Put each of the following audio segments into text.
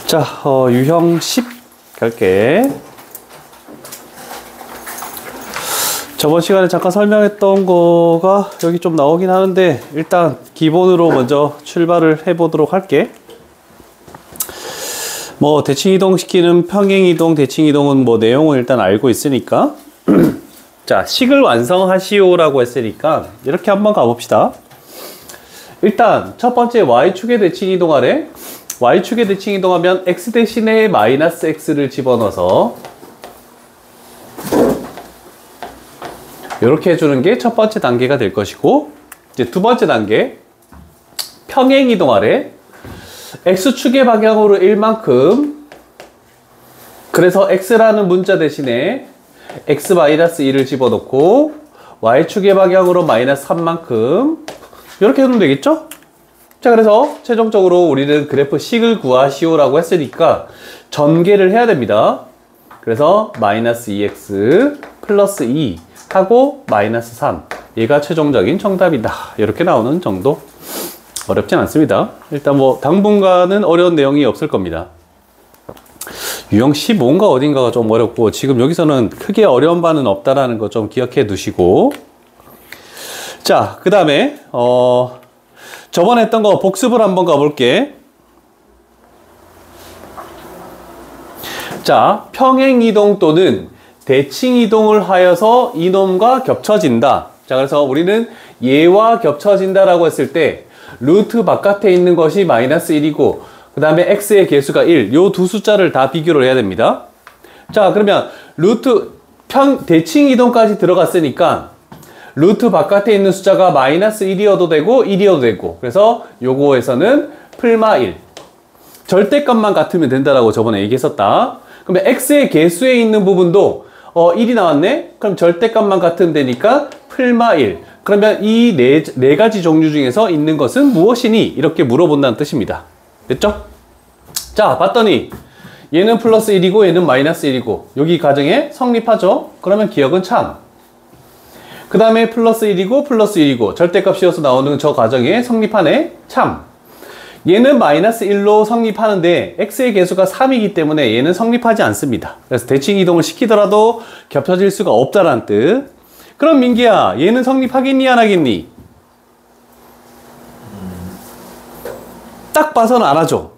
자, 유형 10 갈게. 저번 시간에 잠깐 설명했던 거가 여기 좀 나오긴 하는데 일단 기본으로 먼저 출발을 해 보도록 할게. 뭐 대칭 이동시키는 평행 이동, 대칭 이동은 뭐 내용은 일단 알고 있으니까 자, 식을 완성하시오라고 했으니까 이렇게 한번 가봅시다. 일단 첫 번째 y축의 대칭 이동하래. y축의 대칭 이동하면 x 대신에 마이너스 x를 집어넣어서 이렇게 해주는 게 첫 번째 단계가 될 것이고, 이제 두 번째 단계 평행 이동하래. x축의 방향으로 1만큼, 그래서 x라는 문자 대신에 x-2를 집어넣고 y축의 방향으로 마이너스 3만큼 이렇게 해두면 되겠죠? 자, 그래서 최종적으로 우리는 그래프 식을 구하시오라고 했으니까 전개를 해야 됩니다. 그래서 마이너스 2x 플러스 2 하고 마이너스 3, 얘가 최종적인 정답이다. 이렇게 나오는 정도. 어렵진 않습니다. 일단 뭐 당분간은 어려운 내용이 없을 겁니다. 유형 15인가 어딘가가 좀 어렵고, 지금 여기서는 크게 어려운 바는 없다라는 거 좀 기억해 두시고, 자, 그 다음에 저번에 했던 거 복습을 한번 가볼게. 자, 평행이동 또는 대칭이동을 하여서 이놈과 겹쳐진다. 자, 그래서 우리는 얘와 겹쳐진다라고 했을 때 루트 바깥에 있는 것이 마이너스 1이고 그 다음에 x의 개수가 1, 요 두 숫자를 다 비교를 해야 됩니다. 자, 그러면 대칭이동까지 들어갔으니까 루트 바깥에 있는 숫자가 마이너스 1이어도 되고 1이어도 되고, 그래서 요거에서는 풀마 1, 절대값만 같으면 된다라고 저번에 얘기했었다. 그러면 x의 개수에 있는 부분도 1이 나왔네? 그럼 절대값만 같으면 되니까 풀마 1. 그러면 이 네 가지 종류 중에서 있는 것은 무엇이니? 이렇게 물어본다는 뜻입니다. 됐죠? 자, 봤더니 얘는 플러스 1이고 얘는 마이너스 1이고 여기 가정에 성립하죠? 그러면 기억은 참. 그 다음에 플러스 1이고 플러스 1이고 절대값이어서 나오는 저 가정에 성립하네? 참. 얘는 마이너스 1로 성립하는데 x의 개수가 3이기 때문에 얘는 성립하지 않습니다. 그래서 대칭 이동을 시키더라도 겹쳐질 수가 없다라는 뜻. 그럼 민기야, 얘는 성립하겠니 안 하겠니? 딱 봐서는 안 하죠.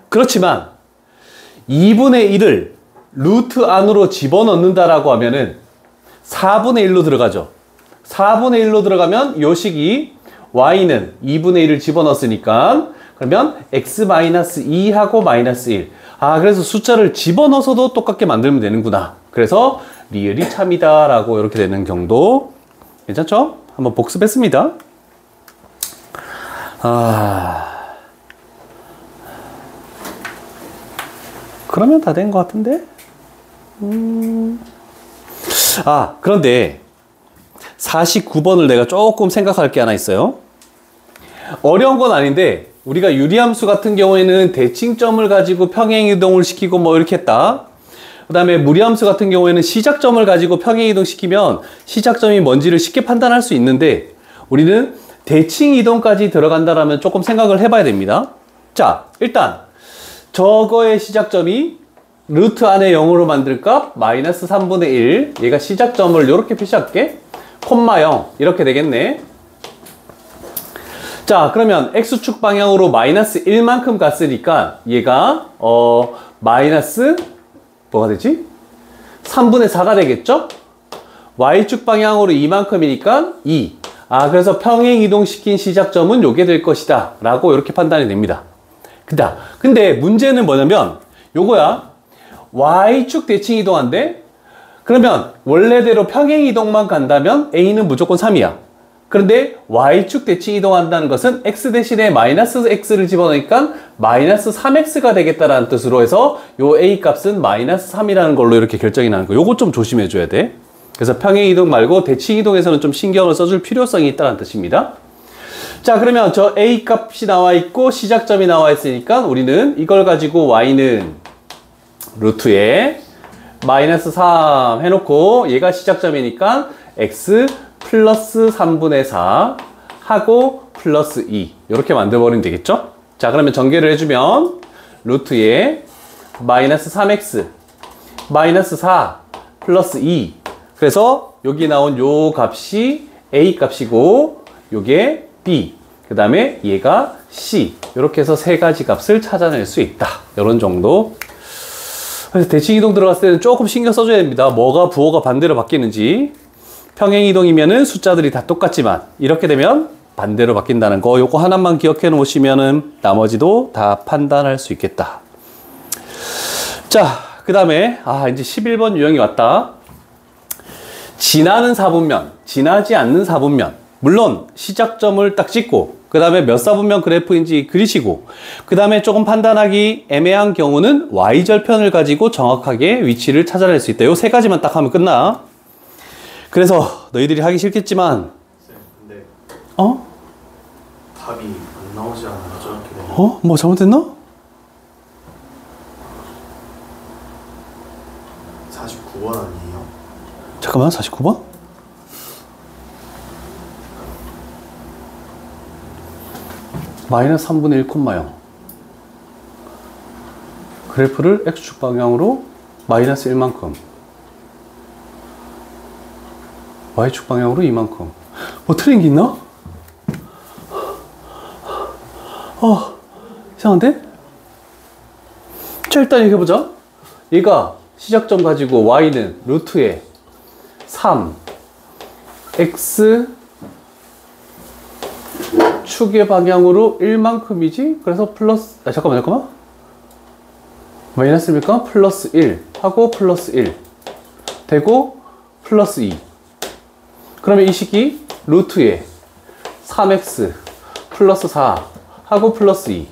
그렇지만 2분의 1을 루트 안으로 집어넣는다라고 하면은 4분의 1로 들어가죠. 4분의 1로 들어가면 요 식이 y는 2분의 1을 집어넣었으니까 그러면 x-2하고 마이너스 1. 아, 그래서 숫자를 집어넣어서도 똑같게 만들면 되는구나. 그래서 리을이 참이다 라고 이렇게 되는 경도. 괜찮죠? 한번 복습했습니다. 그러면 다 된 것 같은데? 그런데 49번을 내가 조금 생각할 게 하나 있어요. 어려운 건 아닌데 우리가 유리함수 같은 경우에는 대칭점을 가지고 평행이동을 시키고 뭐 이렇게 했다. 그 다음에 무리함수 같은 경우에는 시작점을 가지고 평행이동 시키면 시작점이 뭔지를 쉽게 판단할 수 있는데 우리는 대칭이동까지 들어간다라면 조금 생각을 해봐야 됩니다. 자, 일단 저거의 시작점이 루트 안에 0으로 만들 값 마이너스 3분의 1, 얘가 시작점을 이렇게 표시할게. 콤마 0 이렇게 되겠네. 자, 그러면 x축 방향으로 마이너스 1만큼 갔으니까 얘가 마이너스 뭐가 되지? 3분의 4가 되겠죠? y축 방향으로 2만큼이니까 2. 그래서 평행 이동시킨 시작점은 요게 될 것이다 라고 이렇게 판단이 됩니다. 근데 문제는 뭐냐면 요거야. y축 대칭 이동한데 그러면 원래대로 평행 이동만 간다면 a는 무조건 3이야. 그런데 y축 대칭 이동한다는 것은 x 대신에 마이너스 x를 집어넣으니까 마이너스 3x가 되겠다라는 뜻으로 해서 요 a 값은 마이너스 3이라는 걸로 이렇게 결정이 나는 거. 요거 좀 조심해 줘야 돼. 그래서 평행 이동 말고 대칭 이동에서는 좀 신경을 써줄 필요성이 있다는 뜻입니다. 자, 그러면 저 a 값이 나와 있고 시작점이 나와 있으니까 우리는 이걸 가지고 y는 루트에 마이너스 3 해놓고 얘가 시작점이니까 x 플러스 3분의 4 하고 플러스 2 이렇게 만들어버리면 되겠죠? 자, 그러면 전개를 해주면 루트에 마이너스 3x 마이너스 4 플러스 2. 그래서 여기 나온 요 값이 a 값이고 요게 b, 그 다음에 얘가 c. 이렇게 해서 세 가지 값을 찾아낼 수 있다. 이런 정도. 그래서 대칭이동 들어갔을 때는 조금 신경 써줘야 됩니다. 뭐가 부호가 반대로 바뀌는지. 평행이동이면은 숫자들이 다 똑같지만 이렇게 되면 반대로 바뀐다는 거, 요거 하나만 기억해 놓으시면은 나머지도 다 판단할 수 있겠다. 자, 그 다음에 이제 11번 유형이 왔다. 지나는 사분면, 지나지 않는 사분면. 물론 시작점을 딱 찍고 그 다음에 몇 사분면 그래프인지 그리시고, 그 다음에 조금 판단하기 애매한 경우는 y절편을 가지고 정확하게 위치를 찾아낼 수 있다. 요 세 가지만 딱 하면 끝나. 그래서 너희들이 하기 싫겠지만 근데 어? 답이 안 나오지 않아요. 저렇게 되면. 뭐 잘못됐나? 49번 아니에요? 잠깐만, 49번? 마이너스 3분의 1,0 그래프를 x축 방향으로 마이너스 1만큼 y축 방향으로 이만큼. 뭐 틀린 게 있나? 이상한데? 자, 일단 이렇게 보자. 얘가 시작점 가지고 y는 루트에 3 x 축의 방향으로 1만큼이지? 그래서 플러스, 잠깐만. 마이너스입니까? 플러스 1 하고 플러스 1 되고 플러스 2. 그러면 이 식이 루트에 3x 플러스 4 하고 플러스 2.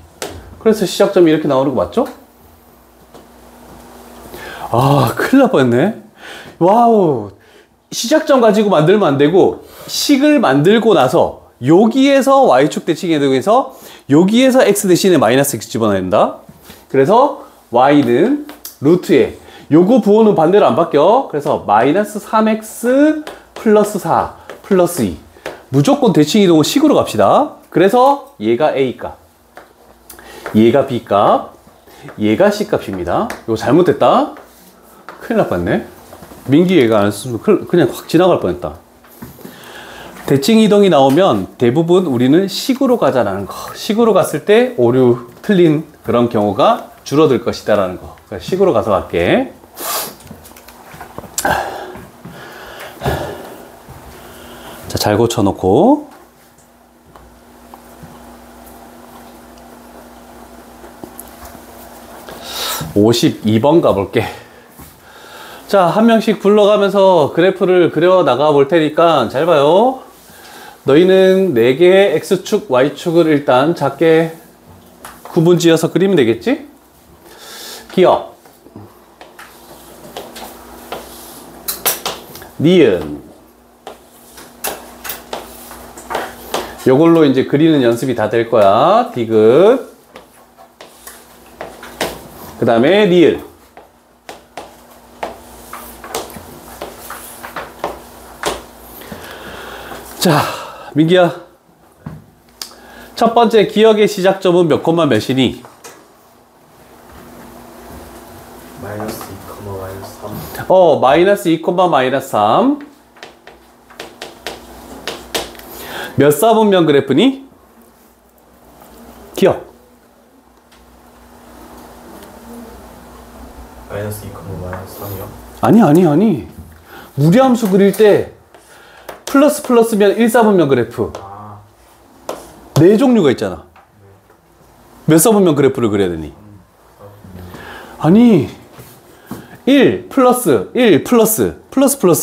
그래서 시작점이 이렇게 나오는 거 맞죠? 큰일 날 뻔했네. 와우. 시작점 가지고 만들면 안 되고, 식을 만들고 나서 여기에서 y축 대칭에 대해서 여기에서 x 대신에 마이너스 x 집어넣어야 된다. 그래서 y는 루트에, 요거 부호는 반대로 안 바뀌어. 그래서 마이너스 3x 플러스 4 플러스 2. 무조건 대칭 이동은 식으로 갑시다. 그래서 얘가 a 값, 얘가 b 값, 얘가 c 값입니다. 이거 잘못됐다. 큰일 날 뻔했네. 민기 얘가 안 했으면 그냥 확 지나갈 뻔했다. 대칭 이동이 나오면 대부분 우리는 식으로 가자라는 거. 식으로 갔을 때 오류 틀린 그런 경우가 줄어들 것이다라는 거. 그러니까 식으로 가서 갈게. 자, 잘 고쳐놓고. (52번) 가볼게. 자, 한 명씩 불러가면서 그래프를 그려 나가 볼 테니까 잘 봐요. 너희는 4개의 x축, y축을 일단 작게 구분 지어서 그리면 되겠지? 기억, 니은. 요걸로 이제 그리는 연습이 다 될 거야. 디귿. 그 다음에 리을. 자, 민기야. 첫 번째 기억의 시작점은 몇 콤마 몇이니? 마이너스 2, 마이너스 3. 마이너스 2, 마이너스 3. 몇 사분면 그래프니? 기억. 마이너스 2, 마이너스 3이요? 아니. 무리함수 그릴 때 플러스면 1사분면 그래프. 네 종류가 있잖아. 몇 사분면 그래프를 그려야 되니? 아니, 1 플러스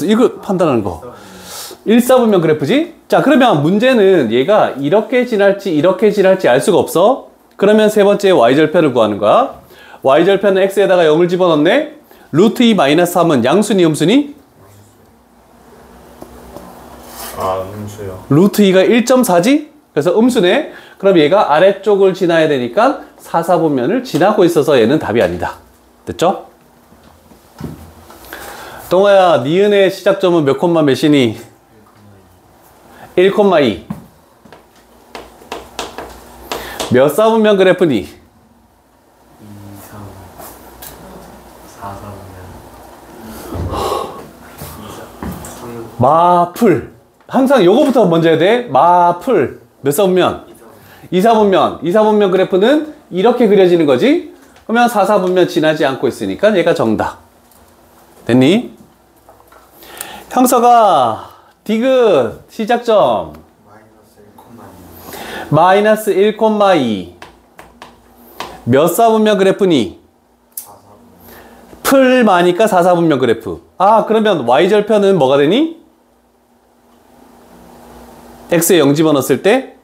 이거 판단하는 거. 1사분면 그래프지? 자, 그러면 문제는 얘가 이렇게 지날지 알 수가 없어. 그러면 세 번째 y절편을 구하는 거야. y절편은 x에다가 0을 집어넣네. 루트 2 마이너스 3은 양수니 음수니? 음수요. 루트 2가 1.4지? 그래서 음수네. 그럼 얘가 아래쪽을 지나야 되니까 4사분면을 지나고 있어서 얘는 답이 아니다. 됐죠? 동아야, 니은의 시작점은 몇 콤마 몇이니? 1,2. 몇 사분면 그래프니? 2, 3. 4, 4보면 마풀. 항상 요거부터 먼저 해야 돼. 마풀. 몇 사분면? 2, 4분면. 2, 4분면 그래프는 이렇게 그려지는 거지. 그러면 4, 4분면 지나지 않고 있으니까 얘가 정답. 됐니? 형서가 디귿 시작점 마이너스 1,2 -1,2 몇 사분면 그래프니? 4, 4보면 풀 마니까 4, 4분면 그래프. 아, 그러면 y절편은 뭐가 되니? x에 0 집어넣었을 때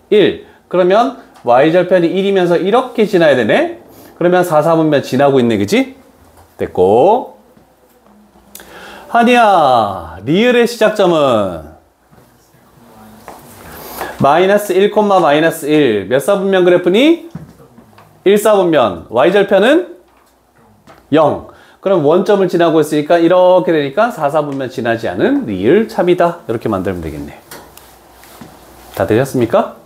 1. 그러면 y절편이 1이면서 이렇게 지나야 되네. 그러면 4, 4분면 지나고 있네, 그지? 됐고. 한이야, 리을의 시작점은 마이너스 1, 마이너스 1. 몇 사분면 그래프니? 1, 4분면. y절편은 0. 그럼 원점을 지나고 있으니까 이렇게 되니까 4, 4분면 지나지 않은 리을 참이다. 이렇게 만들면 되겠네. 다 되셨습니까?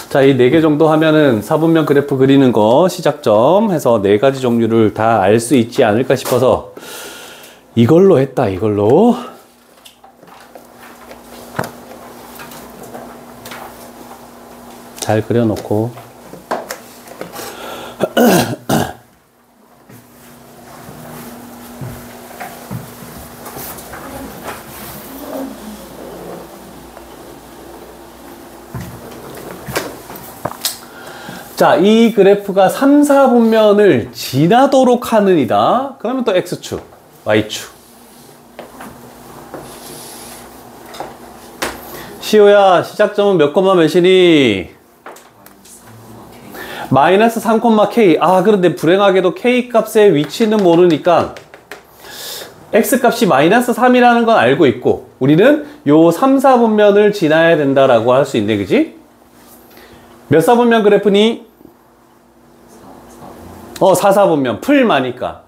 자, 이 4개 정도 하면은 4분면 그래프 그리는 거 시작점 해서 4가지 종류를 다 알 수 있지 않을까 싶어서 이걸로 했다, 이걸로. 잘 그려놓고. 자, 이 그래프가 3, 4분면을 지나도록 하는 이다. 그러면 또 X축, Y축. 시호야, 시작점은 몇 콤마 몇이니? 마이너스 3, K. 아, 그런데 불행하게도 K 값의 위치는 모르니까 X 값이 마이너스 3이라는 건 알고 있고 우리는 요 3, 4분면을 지나야 된다라고 할 수 있네, 그지? 몇 사분면 그래프니? 4, 4분면. 풀마니까.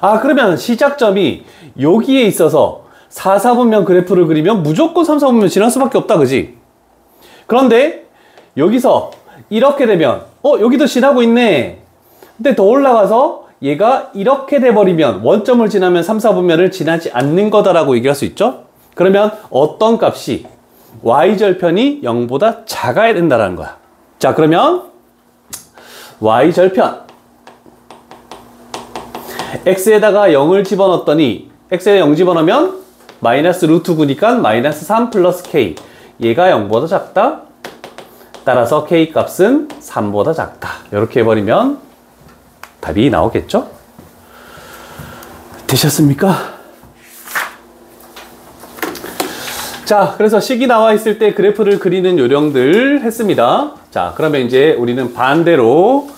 아, 그러면 시작점이 여기에 있어서 4, 4분면 그래프를 그리면 무조건 3, 4분면 지날 수밖에 없다, 그지? 그런데 여기서 이렇게 되면 여기도 지나고 있네. 근데 더 올라가서 얘가 이렇게 돼버리면 원점을 지나면 3, 4분면을 지나지 않는 거다라고 얘기할 수 있죠? 그러면 어떤 값이 y절편이 0보다 작아야 된다는 거야. 자, 그러면 y절편 x에다가 0을 집어넣었더니 x에 0 집어넣으면 마이너스 루트 9니까 마이너스 3 플러스 k. 얘가 0보다 작다. 따라서 k 값은 3보다 작다. 이렇게 해버리면 답이 나오겠죠? 되셨습니까? 자, 그래서 식이 나와 있을 때 그래프를 그리는 요령들 했습니다. 자, 그러면 이제 우리는 반대로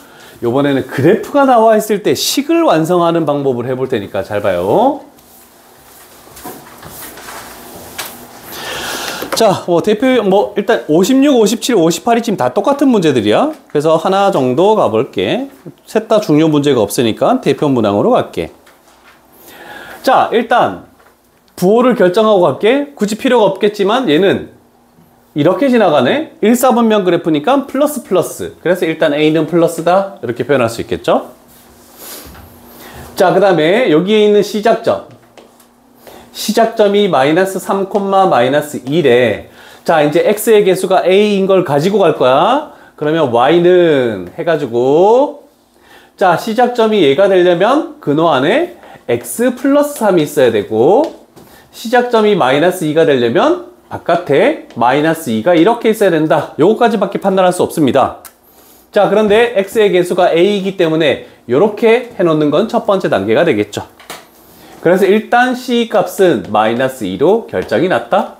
요번에는 그래프가 나와 있을 때 식을 완성하는 방법을 해볼 테니까 잘 봐요. 자, 대표, 일단 56, 57, 58이 지금 다 똑같은 문제들이야. 그래서 하나 정도 가볼게. 셋 다 중요 문제가 없으니까 대표 문항으로 갈게. 자, 일단 부호를 결정하고 갈게. 굳이 필요가 없겠지만 얘는 이렇게 지나가네. 1, 4분면 그래프니까 플러스 플러스. 그래서 일단 A는 플러스다. 이렇게 표현할 수 있겠죠? 자, 그 다음에 여기에 있는 시작점. 시작점이 마이너스 3, 마이너스 1에 자, 이제 X의 개수가 A인 걸 가지고 갈 거야. 그러면 Y는 해가지고 자, 시작점이 얘가 되려면 근호 안에 X 플러스 3이 있어야 되고 시작점이 마이너스 2가 되려면 바깥에 마이너스 2가 이렇게 있어야 된다. 요거까지밖에 판단할 수 없습니다. 자, 그런데 X의 개수가 A이기 때문에 이렇게 해놓는 건 첫 번째 단계가 되겠죠. 그래서 일단 C 값은 마이너스 2로 결정이 났다.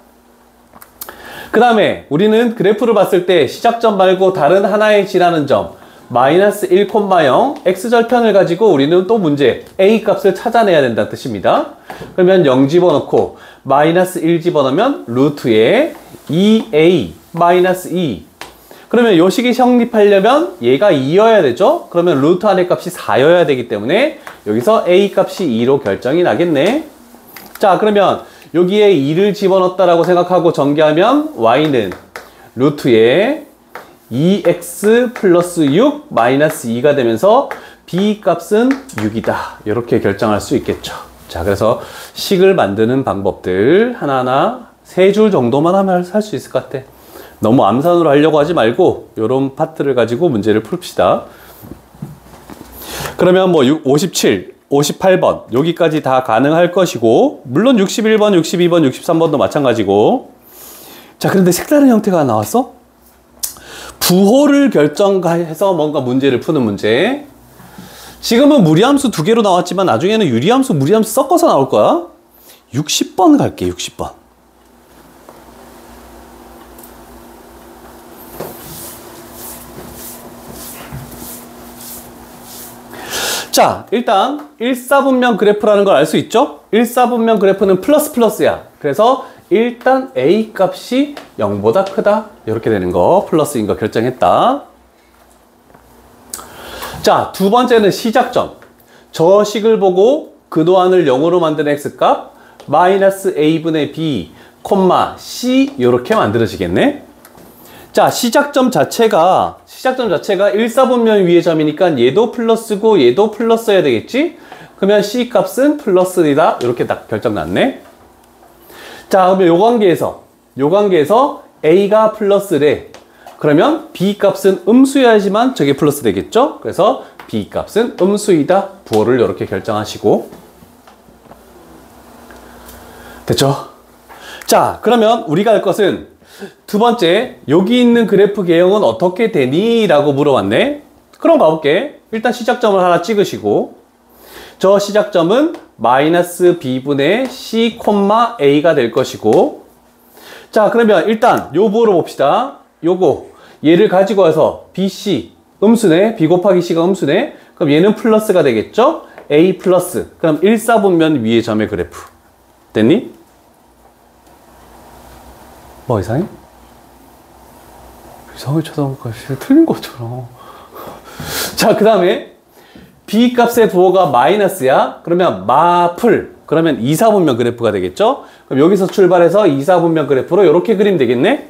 그 다음에 우리는 그래프를 봤을 때 시작점 말고 다른 하나의 지나는 점 마이너스 1, 0 X절편을 가지고 우리는 또 문제 A 값을 찾아내야 된다는 뜻입니다. 그러면 0 집어넣고 마이너스 1 집어넣으면 루트에 2A 마이너스 2. 그러면 요 식이 성립하려면 얘가 2여야 되죠? 그러면 루트 안의 값이 4여야 되기 때문에 여기서 A 값이 2로 결정이 나겠네. 자, 그러면 여기에 2를 집어넣었다라고 생각하고 전개하면 Y는 루트에 2x 플러스 6 마이너스 2가 되면서 B 값은 6이다. 이렇게 결정할 수 있겠죠. 자, 그래서 식을 만드는 방법들 하나하나 3줄 정도만 하면 할 수 있을 것 같아. 너무 암산으로 하려고 하지 말고 이런 파트를 가지고 문제를 풉시다. 그러면 뭐 57, 58번 여기까지 다 가능할 것이고, 물론 61번, 62번, 63번도 마찬가지고. 자, 그런데 색다른 형태가 나왔어? 부호를 결정해서 뭔가 문제를 푸는 문제. 지금은 무리함수 2개로 나왔지만 나중에는 유리함수, 무리함수 섞어서 나올 거야. 60번 갈게, 60번. 자, 일단 1사분면 그래프라는 걸 알 수 있죠? 1사분면 그래프는 플러스 플러스야. 그래서 일단 A 값이 0보다 크다. 이렇게 되는 거, 플러스인 거 결정했다. 자, 두 번째는 시작점. 저 식을 보고 그도안을 0으로 만든 x값 마이너스 a분의 b, C 이렇게 만들어지겠네. 자, 시작점 자체가 1사분면 위의 점이니까 얘도 플러스고 얘도 플러스여야 되겠지? 그러면 C 값은 플러스이다. 이렇게 딱 결정 났네. 자, 그러면 요 관계에서 A가 플러스래. 그러면 B 값은 음수여야지만 저게 플러스 되겠죠? 그래서 B 값은 음수이다. 부호를 이렇게 결정하시고. 됐죠? 자, 그러면 우리가 할 것은 두 번째, 여기 있는 그래프 개형은 어떻게 되니? 라고 물어봤네. 그럼 가볼게. 일단 시작점을 하나 찍으시고, 저 시작점은 마이너스 b분의 c, a가 될 것이고, 자, 그러면 일단 요 부호를 봅시다. 요거 얘를 가지고 와서 bc 음수네, b 곱하기 c가 음수네. 그럼 얘는 플러스가 되겠죠? a 플러스. 그럼 1사분면 위의 점의 그래프 됐니? 뭐 이상해? 이상하게 쳐다보니까 틀린 것처럼. 자, 그 다음에 b 값의 부호가 마이너스야. 그러면 마플. 그러면 2사분면 그래프가 되겠죠? 그럼 여기서 출발해서 2사분면 그래프로 이렇게 그리면 되겠네?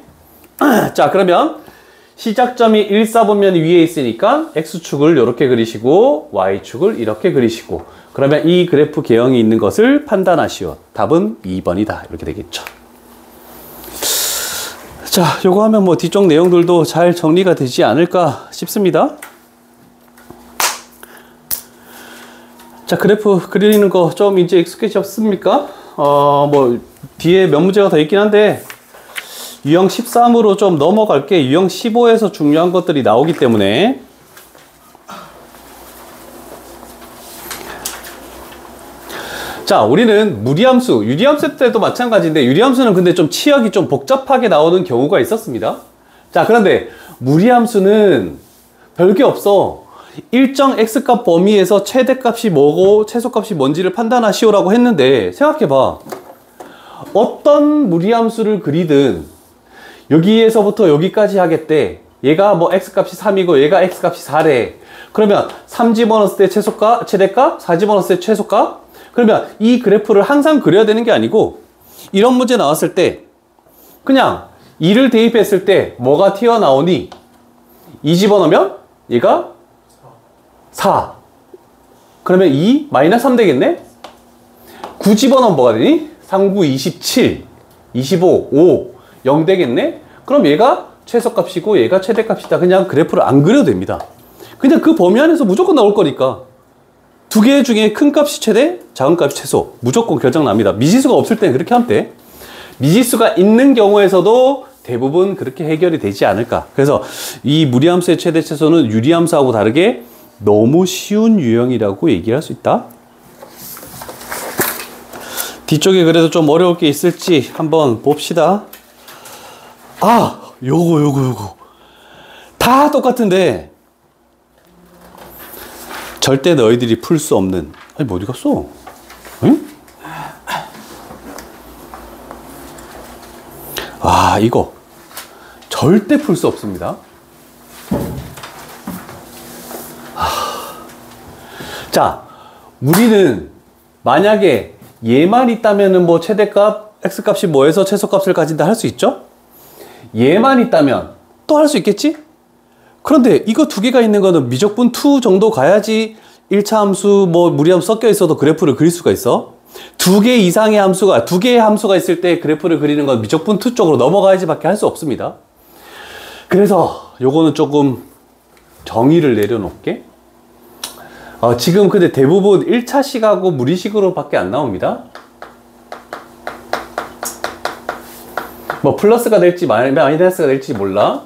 자, 그러면 시작점이 1사분면 위에 있으니까 x축을 이렇게 그리시고 y축을 이렇게 그리시고, 그러면 이 그래프 개형이 있는 것을 판단하시오. 답은 2번이다. 이렇게 되겠죠. 자, 요거 하면 뭐 뒤쪽 내용들도 잘 정리가 되지 않을까 싶습니다. 자, 그래프 그리는 거 좀 이제 익숙해졌습니까? 뭐 뒤에 몇 문제가 더 있긴 한데 유형 13으로 좀 넘어갈게. 유형 15에서 중요한 것들이 나오기 때문에. 자, 우리는 무리함수, 유리함수 때도 마찬가지인데 유리함수는 근데 좀 치역이 좀 복잡하게 나오는 경우가 있었습니다. 자, 그런데 무리함수는 별게 없어. 일정 x값 범위에서 최대값이 뭐고 최소값이 뭔지를 판단하시오라고 했는데, 생각해봐. 어떤 무리함수를 그리든 여기에서부터 여기까지 하겠대. 얘가 뭐 x값이 3이고 얘가 x값이 4래. 그러면 3 집어넣었을 때 최소값, 최대값, 4 집어넣었을 때 최소값. 그러면 이 그래프를 항상 그려야 되는 게 아니고, 이런 문제 나왔을 때 그냥 2를 대입했을 때 뭐가 튀어나오니? 2 집어넣으면 얘가 4. 그러면 2 마이너스 3 되겠네? 9 집어넣으면 뭐가 되니? 3, 9, 27, 25, 5, 0 되겠네? 그럼 얘가 최소값이고 얘가 최대값이다. 그냥 그래프를 안 그려도 됩니다. 그냥 그 범위 안에서 무조건 나올 거니까. 두 개 중에 큰 값이 최대, 작은 값이 최소. 무조건 결정납니다. 미지수가 없을 때는 그렇게 하면 돼. 미지수가 있는 경우에서도 대부분 그렇게 해결이 되지 않을까. 그래서 이 무리함수의 최대, 최소는 유리함수하고 다르게 너무 쉬운 유형이라고 얘기할 수 있다. 뒤쪽에 그래도 좀 어려울 게 있을지 한번 봅시다. 아, 요거. 다 똑같은데 절대 너희들이 풀 수 없는. 아니, 뭐 어디 갔어? 응? 아, 이거 절대 풀 수 없습니다. 자, 우리는 만약에 얘만 있다면은 뭐 최대값, x값이 뭐해서 최소값을 가진다 할 수 있죠? 얘만 있다면 또 할 수 있겠지? 그런데 이거 두 개가 있는 거는 미적분 2 정도 가야지 1차 함수, 뭐 무리함수 섞여 있어도 그래프를 그릴 수가 있어. 두 개의 함수가 있을 때 그래프를 그리는 건 미적분 2 쪽으로 넘어가야지 밖에 할 수 없습니다. 그래서 요거는 조금 정의를 내려놓게. 지금 근데 대부분 1차식하고 무리식으로 밖에 안 나옵니다. 뭐 플러스가 될지 마이너스가 될지 몰라.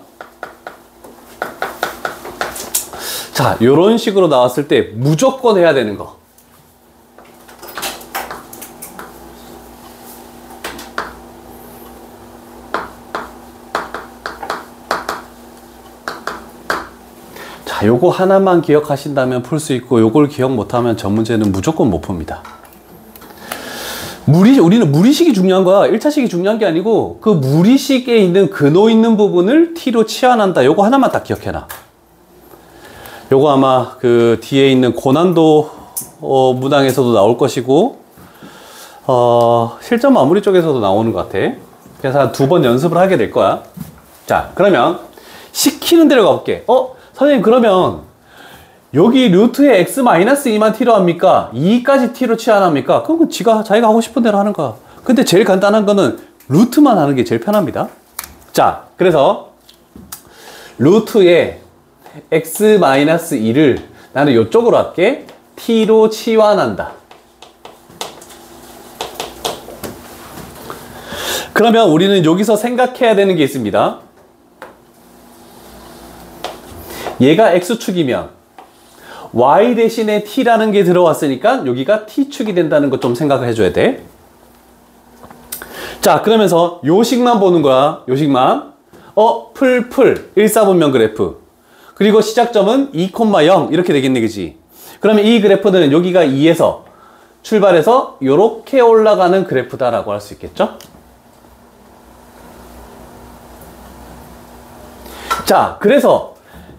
자, 요런 식으로 나왔을 때 무조건 해야 되는 거. 자, 요거 하나만 기억하신다면 풀 수 있고, 요걸 기억 못하면 전 문제는 무조건 못 풉니다. 우리는 무리식이 중요한 거야. 1차식이 중요한 게 아니고, 그 무리식에 있는 근호 있는 부분을 t로 치환한다. 요거 하나만 딱 기억해놔. 요거 아마 그 뒤에 있는 고난도 문항에서도 나올 것이고, 실전 마무리 쪽에서도 나오는 것 같아. 그래서 한 2번 연습을 하게 될 거야. 자, 그러면 시키는 대로 가볼게. 선생님, 그러면 여기 루트에 x-2만 t로 합니까? 2까지 t로 치환합니까? 그건 자기가 하고 싶은 대로 하는 거야. 근데 제일 간단한 거는 루트만 하는 게 제일 편합니다. 자, 그래서 루트에 x-2를 나는 이쪽으로 할게. t로 치환한다. 그러면 우리는 여기서 생각해야 되는 게 있습니다. 얘가 x축이면 y 대신에 t라는 게 들어왔으니까 여기가 t축이 된다는 것 좀 생각을 해줘야 돼. 자, 그러면서 요식만 보는 거야. 요식만. 풀 1사분면 그래프. 그리고 시작점은 2,0 이렇게 되겠네, 그지? 그러면 이 그래프는 여기가 2에서 출발해서 이렇게 올라가는 그래프다라고 할 수 있겠죠? 자, 그래서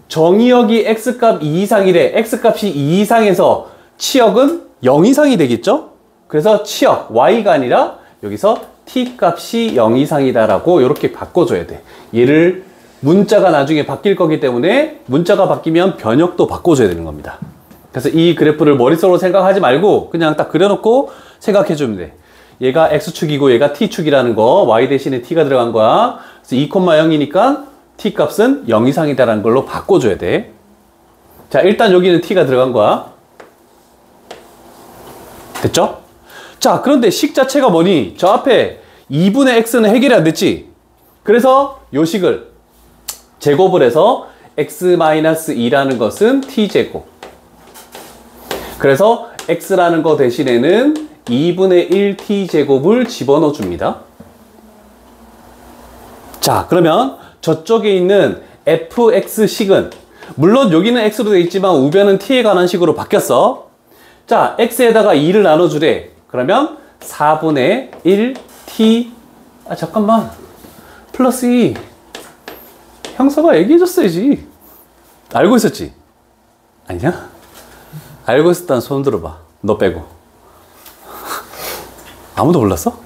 정의역이 x값 2 이상이래. x값이 2 이상에서 치역은 0 이상이 되겠죠? 그래서 치역 y가 아니라 여기서 t값이 0 이상이다라고 이렇게 바꿔줘야 돼. 얘를 문자가 나중에 바뀔 거기 때문에 문자가 바뀌면 변역도 바꿔줘야 되는 겁니다. 그래서 이 그래프를 머릿속으로 생각하지 말고 그냥 딱 그려놓고 생각해주면 돼. 얘가 x축이고 얘가 t축이라는 거, y 대신에 t가 들어간 거야. 그래서 2,0이니까 t값은 0 이상이다라는 걸로 바꿔줘야 돼. 자, 일단 여기는 t가 들어간 거야. 됐죠? 자, 그런데 식 자체가 뭐니? 저 앞에 2분의 x는 해결이 안 됐지? 그래서 요 식을 제곱을 해서 x-2라는 것은 t제곱. 그래서 x라는 거 대신에는 2분의 1t제곱을 집어넣어 줍니다. 자, 그러면 저쪽에 있는 fx식은 물론 여기는 x로 되어 있지만 우변은 t에 관한 식으로 바뀌었어. 자, x에다가 2를 나눠주래. 그러면 4분의 1t 잠깐만 플러스 2 형사가 얘기해줬어야지. 알고 있었지? 아니냐? 알고 있었다는 손 들어봐. 너 빼고. 아무도 몰랐어?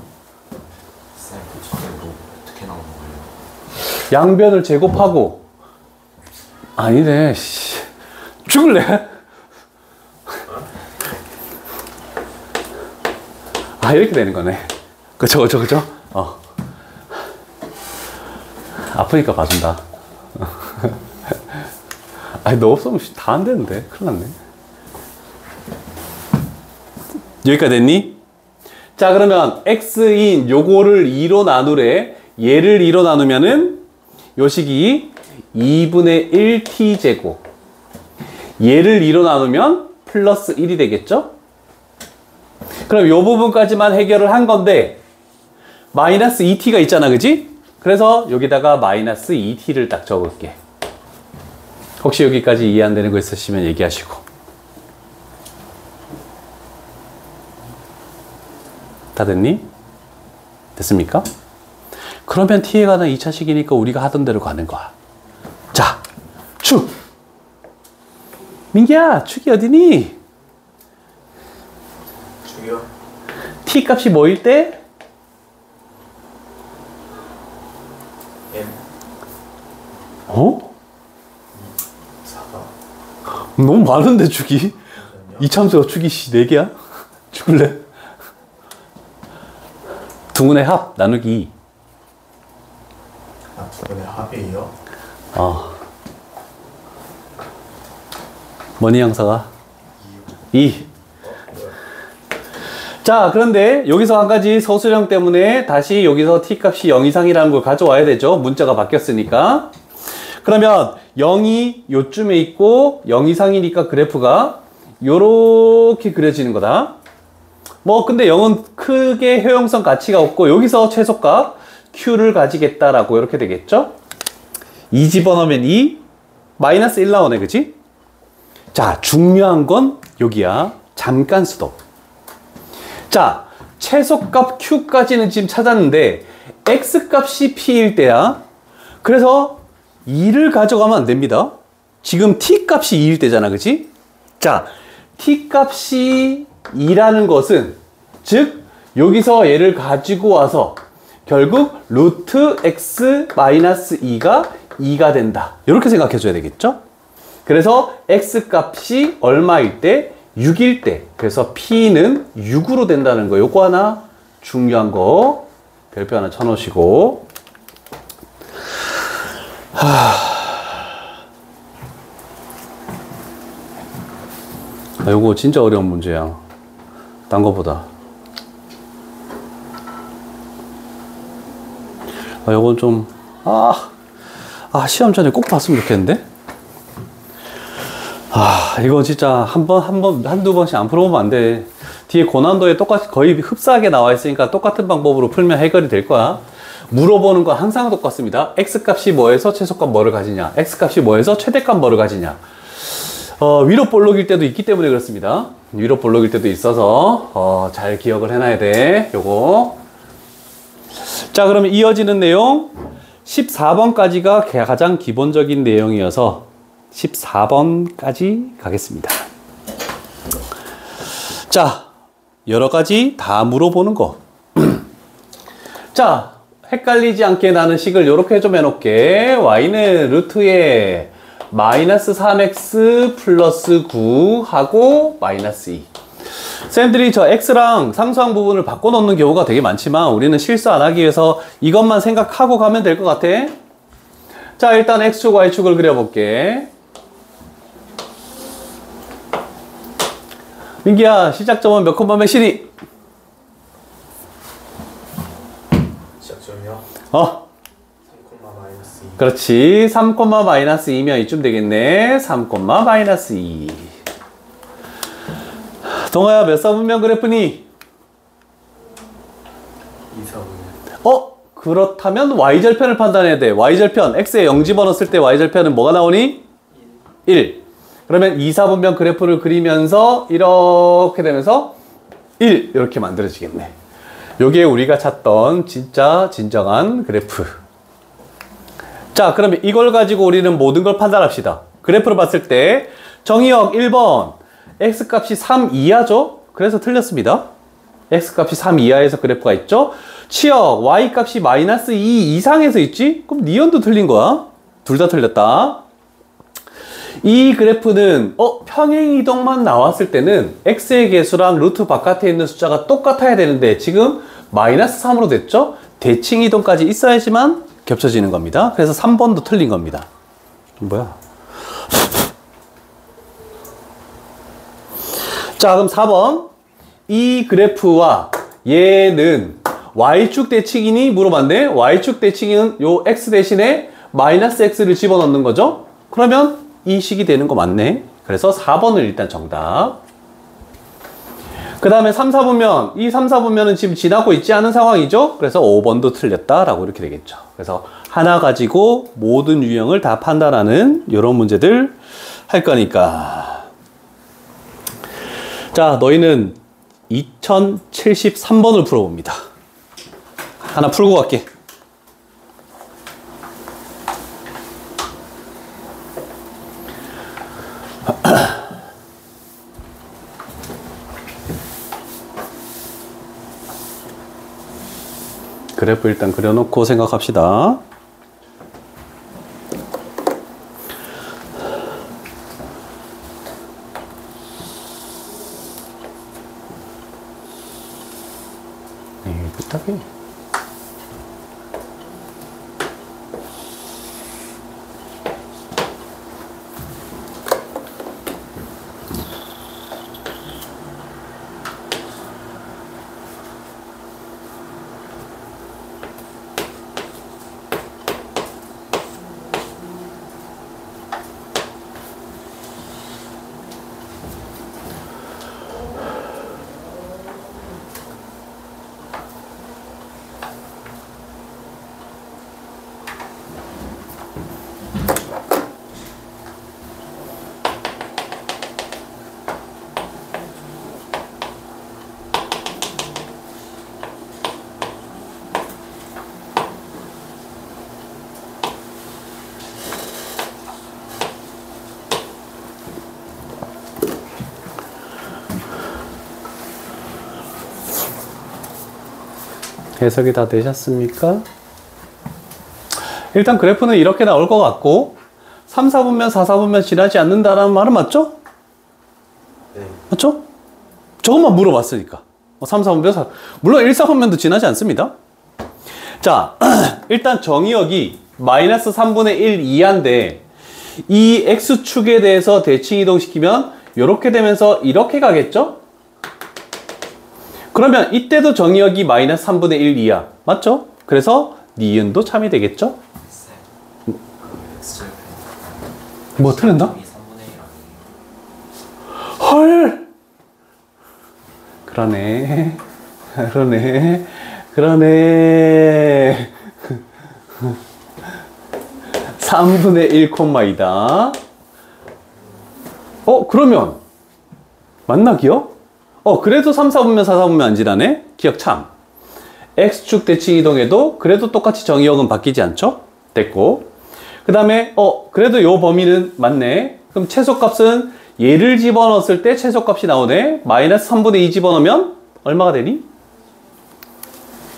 쌤, 뭐 어떻게 나오는 거예요? 양변을 제곱하고. 아니네. 죽을래? 이렇게 되는 거네. 그쵸. 아프니까 봐준다. 너 없으면 다 안 되는데. 큰일 났네. 여기까지 됐니? 자, 그러면 x인 요거를 2로 나누래. 얘를 2로 나누면은 요 식이 2분의 1t제곱. 얘를 2로 나누면 플러스 1이 되겠죠? 그럼 요 부분까지만 해결을 한 건데 마이너스 2t가 있잖아, 그지? 그래서 여기다가 마이너스 2t를 딱 적을게. 혹시 여기까지 이해 안 되는 거 있으시면 얘기하시고. 다 됐니? 됐습니까? 그러면 t에 관한 2차식이니까 우리가 하던 대로 가는 거야. 자, 축! 민기야, 축이 어디니? 축이요? t 값이 뭐일 때? n 어? 4가 너무 많은데 축이? 잠시만요. 이참수 축이 4개야? 죽을래? 두문의 합 나누기 2. 두 분의 합이에요? 뭐니 형사가? 2. 자, 그런데 여기서 한 가지 서술형 때문에 다시 여기서 t값이 0 이상이라는 걸 가져와야 되죠. 문자가 바뀌었으니까. 그러면 0이 요쯤에 있고 0 이상이니까 그래프가 요렇게 그려지는 거다. 뭐 근데 0은 크게 효용성 가치가 없고 여기서 최소값 q를 가지겠다라고 이렇게 되겠죠. 2 집어넣으면 2 마이너스 1 나오네, 그치? 자, 중요한 건 여기야. 잠깐 스톱. 자, 최소값 q까지는 지금 찾았는데 x값이 p일 때야. 그래서 2를 가져가면 안 됩니다. 지금 t값이 2일 때잖아, 그치? 자, t값이 2라는 것은 즉 여기서 얘를 가지고 와서 결국 루트 x 마이너스 2가 2가 된다. 이렇게 생각해 줘야 되겠죠? 그래서 x값이 얼마일 때? 6일 때. 그래서 p는 6으로 된다는 거. 요거 하나 중요한 거 별표 하나 쳐놓으시고. 요거 진짜 어려운 문제야. 딴 거보다. 요건 좀 시험 전에 꼭 봤으면 좋겠는데? 이건 진짜 한두 번씩 안 풀어보면 안 돼. 뒤에 고난도에 똑같이 거의 흡사하게 나와 있으니까 똑같은 방법으로 풀면 해결이 될 거야. 물어보는 건 항상 똑같습니다. x값이 뭐에서 최소값 뭐를 가지냐, x값이 뭐에서 최대값 뭐를 가지냐. 위로 볼록일 때도 있기 때문에 그렇습니다. 위로 볼록일 때도 있어서 잘 기억을 해놔야 돼. 요거. 자, 그러면 이어지는 내용 14번까지가 가장 기본적인 내용이어서 14번까지 가겠습니다. 자, 여러 가지 다 물어보는 거. 자, 헷갈리지 않게 나는 식을 이렇게 좀 해놓을게. y는 루트에 마이너스 3x 플러스 9 하고 마이너스 2. 쌤들이 저 x랑 상수항 부분을 바꿔놓는 경우가 되게 많지만 우리는 실수 안 하기 위해서 이것만 생각하고 가면 될 것 같아. 자, 일단 x축 y축을 그려볼게. 민기야, 시작점은 몇 콤마 몇이니? 시작점이요? 3, 마이너스 2. 그렇지. 3, 마이너스 2면 이쯤 되겠네. 3, 마이너스 2. 동아야, 몇 사분면 그래프니? 2사분면. 그렇다면 y절편을 판단해야 돼. y절편, x에 0 집어넣었을 때 y절편은 뭐가 나오니? 1. 그러면 2사분면 그래프를 그리면서 이렇게 되면서 1 이렇게 만들어지겠네. 요게 우리가 찾던 진짜 진정한 그래프. 자, 그러면 이걸 가지고 우리는 모든 걸 판단합시다. 그래프를 봤을 때 정의역 1번 x값이 3 이하죠? 그래서 틀렸습니다. x값이 3 이하에서 그래프가 있죠? 치역 y값이 마이너스 2 이상에서 있지? 그럼 니은도 틀린 거야. 둘 다 틀렸다. 이 그래프는 평행이동만 나왔을 때는 x의 개수랑 루트 바깥에 있는 숫자가 똑같아야 되는데 지금 마이너스 3으로 됐죠? 대칭이동까지 있어야지만 겹쳐지는 겁니다. 그래서 3번도 틀린 겁니다. 뭐야? 자, 그럼 4번. 이 그래프와 얘는 y축 대칭이니? 물어봤네. y축 대칭은 요 x 대신에 마이너스 x를 집어넣는 거죠? 그러면 이 식이 되는 거 맞네. 그래서 4번을 일단 정답. 그 다음에 3, 4분면. 이 3, 4분면은 지금 지나고 있지 않은 상황이죠? 그래서 5번도 틀렸다라고 이렇게 되겠죠. 그래서 하나 가지고 모든 유형을 다 판단하는 이런 문제들 할 거니까. 자, 너희는 2073번을 풀어봅니다. 하나 풀고 갈게. 그래프 일단 그려놓고 생각합시다. 부탁해. 해석이 다 되셨습니까? 일단 그래프는 이렇게 나올 것 같고 3, 4분면, 4, 4분면 지나지 않는다라는 말은 맞죠? 네. 맞죠? 저것만 물어봤으니까 3, 4분면, 4 물론 1, 4분면도 지나지 않습니다. 자, 일단 정의역이 마이너스 3분의 1 이하인데 이 X축에 대해서 대칭 이동시키면 이렇게 되면서 이렇게 가겠죠? 그러면 이때도 정의역이 마이너스 3분의 1 이하 맞죠? 그래서 니은도 참이 되겠죠? 뭐 틀린다? 헐! 그러네. 그러네. 그러네. 3분의 1 콤마이다. 그러면 맞나 기억? 그래도 3, 4분면, 4, 4분면 안 지나네? 기억 참. X축 대칭 이동해도 그래도 똑같이 정의역은 바뀌지 않죠? 됐고. 그 다음에, 그래도 요 범위는 맞네. 그럼 최소값은 얘를 집어넣었을 때 최소값이 나오네. 마이너스 3분의 2 집어넣으면 얼마가 되니?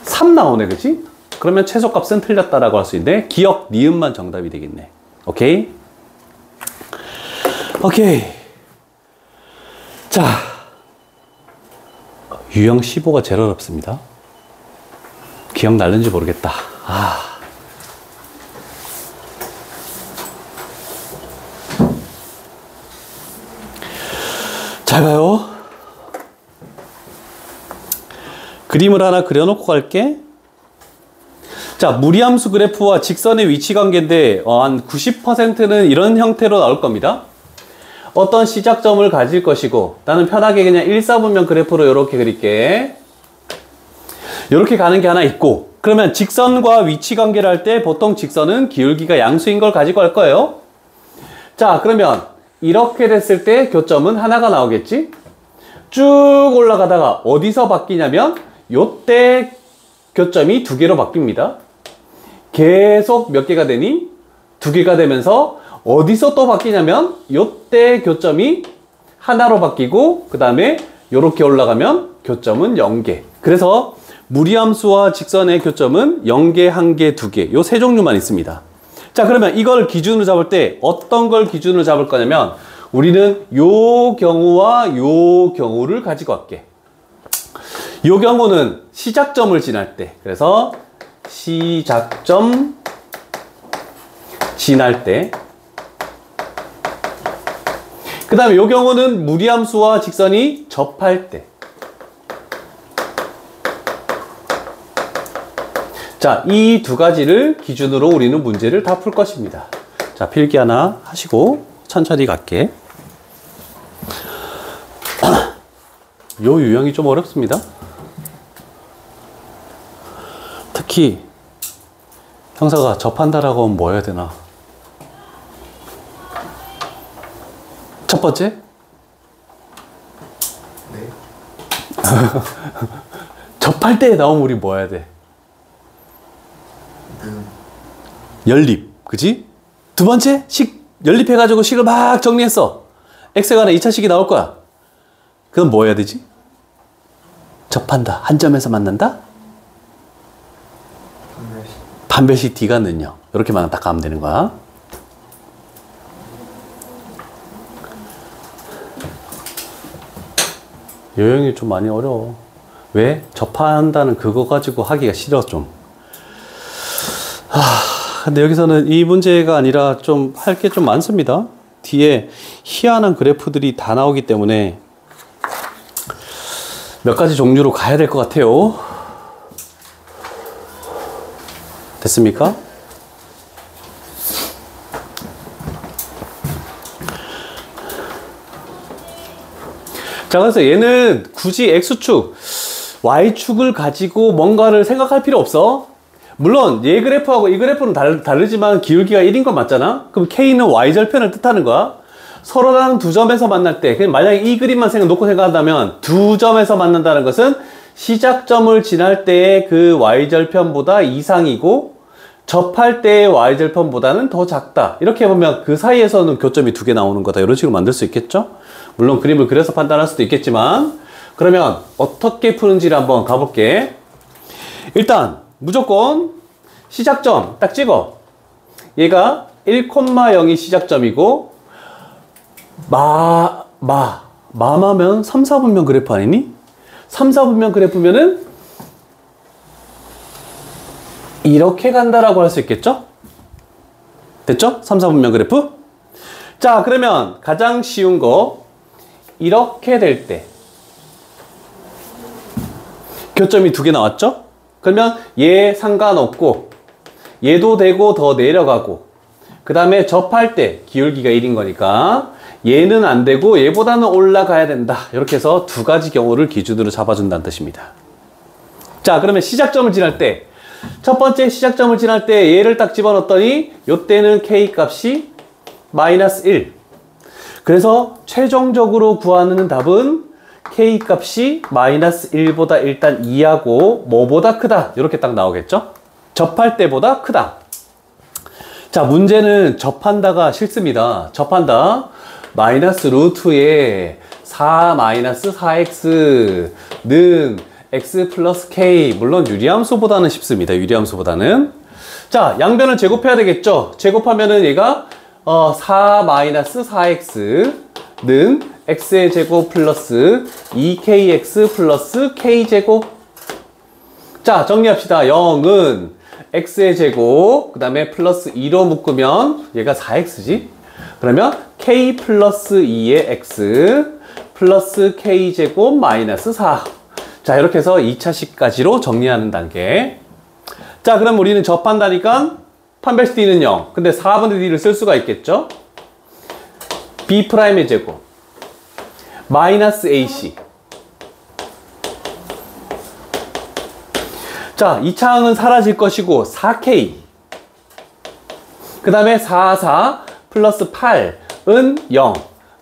3 나오네, 그치? 그러면 최소값은 틀렸다라고 할 수 있는데, 기억, 니은만 정답이 되겠네. 오케이? 오케이. 자. 유형 15가 제일 어렵습니다. 기억날는지 모르겠다. 잘 봐요. 그림을 하나 그려놓고 갈게. 자, 무리함수 그래프와 직선의 위치 관계인데 한 90%는 이런 형태로 나올 겁니다. 어떤 시작점을 가질 것이고 나는 편하게 그냥 1, 4분면 그래프로 이렇게 그릴게. 이렇게 가는 게 하나 있고 그러면 직선과 위치 관계를 할 때 보통 직선은 기울기가 양수인 걸 가지고 할 거예요. 자, 그러면 이렇게 됐을 때 교점은 하나가 나오겠지? 쭉 올라가다가 어디서 바뀌냐면 요때 교점이 2개로 바뀝니다. 계속 몇 개가 되니? 2개가 되면서 어디서 또 바뀌냐면 요때 교점이 하나로 바뀌고 그 다음에 요렇게 올라가면 교점은 0개. 그래서 무리함수와 직선의 교점은 0개, 1개, 2개 요 세 종류만 있습니다. 자, 그러면 이걸 기준으로 잡을 때 어떤 걸 기준으로 잡을 거냐면 우리는 요 경우와 요 경우를 가지고 갈게. 요 경우는 시작점을 지날 때, 그래서 시작점 지날 때, 그 다음에 요 경우는 무리함수와 직선이 접할 때. 자, 이 두 가지를 기준으로 우리는 문제를 다 풀 것입니다. 자, 필기 하나 하시고 천천히 갈게. 요 유형이 좀 어렵습니다. 특히 형사가 접한다라고 하면 뭐 해야 되나? 첫 번째? 네. 접할 때 나오면 우리 뭐 해야 돼? 연립, 그지? 두 번째, 연립해가지고 식을 막 정리했어. X에 관한 2차 식이 나올 거야. 그럼 뭐 해야 되지? 접한다. 한 점에서 만난다? 판별식 D가 는요. 이렇게만 딱 가면 되는 거야. 요형이 좀 많이 어려워. 왜? 접한다는 그거 가지고 하기가 싫어 좀. 근데 여기서는 이 문제가 아니라 좀 할 게 좀 많습니다. 뒤에 희한한 그래프들이 다 나오기 때문에 몇 가지 종류로 가야 될 것 같아요. 됐습니까? 자, 그래서 얘는 굳이 X축, Y축을 가지고 뭔가를 생각할 필요 없어. 물론 얘 그래프하고 이 그래프는 다르지만 기울기가 1인 건 맞잖아. 그럼 K는 Y절편을 뜻하는 거야. 서로 다른 두 점에서 만날 때, 만약에 이 그림만 놓고 생각한다면 두 점에서 만난다는 것은 시작점을 지날 때의 그 Y절편보다 이상이고 접할 때의 Y절편보다는 더 작다. 이렇게 보면 그 사이에서는 교점이 두 개 나오는 거다. 이런 식으로 만들 수 있겠죠? 물론 그림을 그려서 판단할 수도 있겠지만, 그러면 어떻게 푸는지를 한번 가볼게. 일단 무조건 시작점 딱 찍어. 얘가 1,0이 시작점이고 마면 3, 4분면 그래프 아니니? 3, 4분면 그래프면은 이렇게 간다라고 할 수 있겠죠? 됐죠? 3, 4분면 그래프? 자, 그러면 가장 쉬운 거, 이렇게 될 때 교점이 두 개 나왔죠? 그러면 얘 상관없고 얘도 되고 더 내려가고, 그 다음에 접할 때 기울기가 1인 거니까 얘는 안 되고 얘보다는 올라가야 된다. 이렇게 해서 두 가지 경우를 기준으로 잡아준다는 뜻입니다. 자, 그러면 시작점을 지날 때, 첫 번째 시작점을 지날 때 얘를 딱 집어넣었더니 요때는 K 값이 -1. 그래서 최종적으로 구하는 답은 K 값이 -1보다 일단 2하고 뭐보다 크다. 이렇게 딱 나오겠죠? 접할 때보다 크다. 자, 문제는 접한다가 싫습니다. 접한다. -루트에 4-4x는 x 플러스 k. 물론 유리함수보다는 쉽습니다. 유리함수보다는. 자, 양변을 제곱해야 되겠죠? 제곱하면은 얘가 4-4x는 x의 제곱 플러스 2kx 플러스 k제곱. 자, 정리합시다. 0은 x의 제곱, 그 다음에 플러스 2로 묶으면 얘가 4x지? 그러면 k 플러스 2의 x 플러스 k제곱 마이너스 4. 자, 이렇게 해서 2차식까지로 정리하는 단계. 자, 그럼 우리는 접한다니까 판별식 d는 0. 근데 4분의 d를 쓸 수가 있겠죠? b'의 제곱 마이너스 ac. 자, 2차항은 사라질 것이고 4k. 그 다음에 4 플러스 8은 0.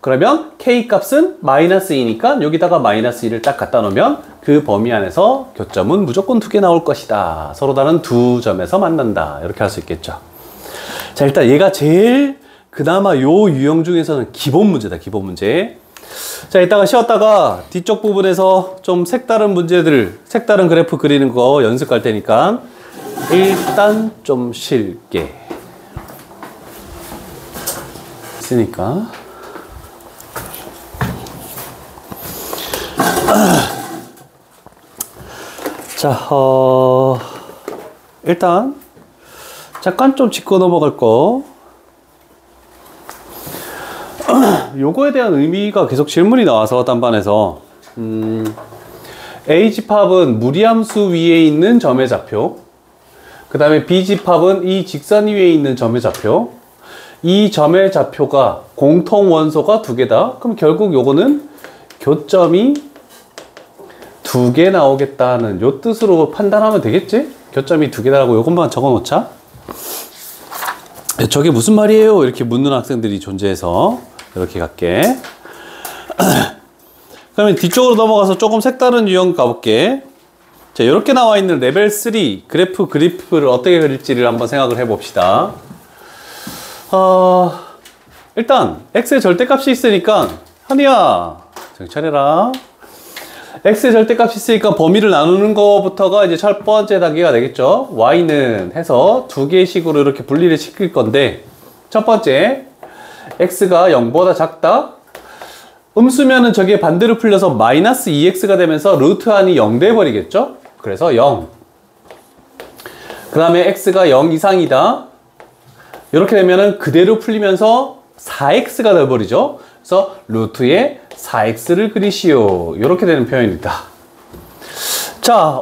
그러면 k 값은 -2니까 여기다가 -2를 딱 갖다 놓으면 그 범위 안에서 교점은 무조건 두 개 나올 것이다. 서로 다른 두 점에서 만난다. 이렇게 할 수 있겠죠. 자, 일단 얘가 제일 그나마 요 유형 중에서는 기본 문제다. 기본 문제. 자, 이따가 쉬었다가 뒤쪽 부분에서 좀 색다른 문제들, 색다른 그래프 그리는 거 연습할 테니까 일단 좀 쉴게. 있으니까. 자, 일단 잠깐 좀 짚고 넘어갈 거. 요거에 대한 의미가 계속 질문이 나와서 단반에서 A집합은 무리함수 위에 있는 점의 좌표, 그 다음에 B집합은 이 직선 위에 있는 점의 좌표, 이 점의 좌표가 공통 원소가 두 개다. 그럼 결국 요거는 교점이 두 개 나오겠다는 요 뜻으로 판단하면 되겠지? 교점이 두 개다라고 요것만 적어 놓자. 저게 무슨 말이에요? 이렇게 묻는 학생들이 존재해서 이렇게 갈게. 그러면 뒤쪽으로 넘어가서 조금 색다른 유형 가볼게. 자, 이렇게 나와 있는 레벨 3 그래프를 어떻게 그릴지를 한번 생각을 해봅시다. 일단 x의 절대값이 있으니까, 한이야 정신 차려라. x의 절대값이 있으니까 범위를 나누는 것부터가 이제 첫 번째 단계가 되겠죠. y는 해서 두 개의 식으로 이렇게 분리를 시킬 건데, 첫 번째 x가 0보다 작다. 음수면은 저게 반대로 풀려서 마이너스 2x가 되면서 루트 안이 0 돼버리겠죠? 그래서 0. 그 다음에 x가 0 이상이다. 이렇게 되면은 그대로 풀리면서 4x가 돼버리죠. 그래서 루트에 4x를 그리시오. 이렇게 되는 표현입니다. 자,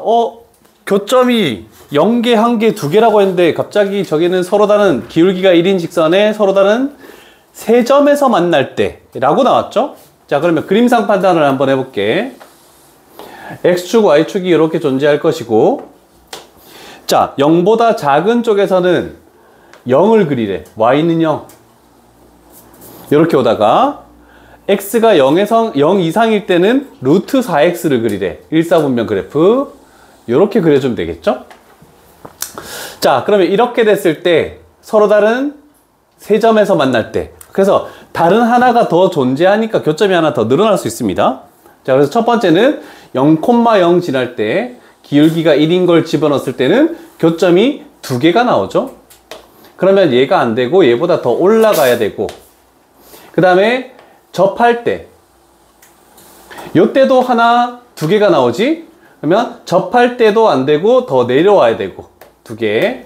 교점이 0개, 1개, 2개라고 했는데 갑자기 저기는 서로 다른 기울기가 1인 직선에 서로 다른 세 점에서 만날 때 라고 나왔죠? 자, 그러면 그림상 판단을 한번 해볼게. x축, y축이 이렇게 존재할 것이고, 자, 0보다 작은 쪽에서는 0을 그리래. y는 0. 이렇게 오다가 x가 0 이상일 때는 루트 4x를 그리래. 일사분면 그래프. 이렇게 그려주면 되겠죠? 자, 그러면 이렇게 됐을 때 서로 다른 세 점에서 만날 때, 그래서 다른 하나가 더 존재하니까 교점이 하나 더 늘어날 수 있습니다. 자, 그래서 첫 번째는 0,0 지날 때 기울기가 1인 걸 집어넣었을 때는 교점이 2개가 나오죠. 그러면 얘가 안 되고 얘보다 더 올라가야 되고, 그 다음에 접할 때 요때도 하나 2개가 나오지. 그러면 접할 때도 안 되고 더 내려와야 되고 2개.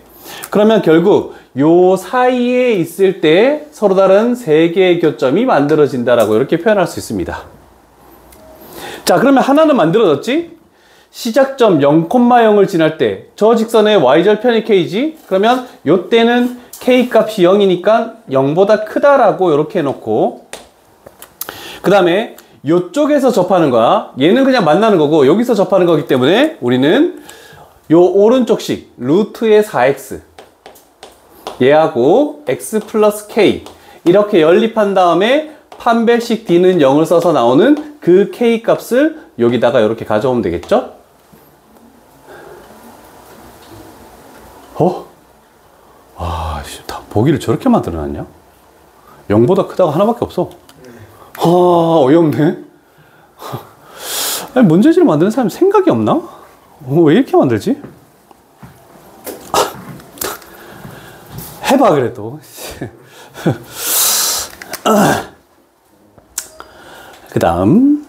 그러면 결국 요 사이에 있을 때 서로 다른 3개의 교점이 만들어진다라고 이렇게 표현할 수 있습니다. 자, 그러면 하나는 만들어졌지? 시작점 0,0을 지날 때 저 직선의 y절편이 k지? 그러면 요때는 k 값이 0이니까 0보다 크다라고 이렇게 해놓고, 그 다음에 요쪽에서 접하는 거야. 얘는 그냥 만나는 거고 여기서 접하는 거기 때문에 우리는 요 오른쪽식 루트의 4x 얘하고 x 플러스 k 이렇게 연립한 다음에 판별식 d는 0을 써서 나오는 그 k 값을 여기다가 이렇게 가져오면 되겠죠? 와, 다 보기를 저렇게 만들어놨냐? 0보다 크다가 하나밖에 없어. 어이없네. 아니, 문제지를 만드는 사람이 생각이 없나? 왜 이렇게 만들지? 해봐, 그래도. 그 다음.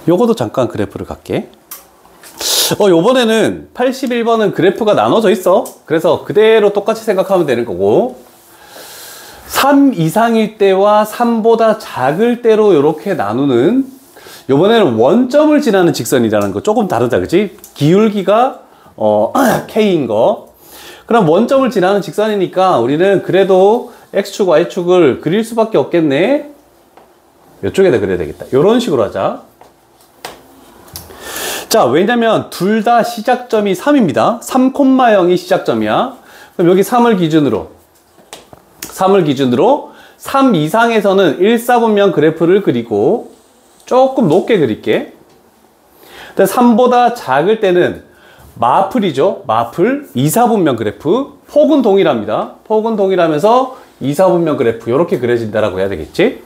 요거도 잠깐 그래프를 갈게. 요번에는 81번은 그래프가 나눠져 있어. 그래서 그대로 똑같이 생각하면 되는 거고, 3 이상일 때와 3보다 작을 때로 이렇게 나누는, 요번에는 원점을 지나는 직선이라는 거 조금 다르다, 그치? 기울기가 K인 거. 그럼 원점을 지나는 직선이니까 우리는 그래도 X축, Y축을 그릴 수밖에 없겠네. 이쪽에다 그려야 되겠다. 이런 식으로 하자. 자, 왜냐면 둘 다 시작점이 3입니다. 3,0이 시작점이야. 그럼 여기 3을 기준으로 3 이상에서는 일사분면 그래프를 그리고 조금 높게 그릴게. 3보다 작을 때는 마플이죠. 마플, 이사분면 그래프. 폭은 동일합니다. 폭은 동일하면서 이사분면 그래프 이렇게 그려진다라고 해야 되겠지.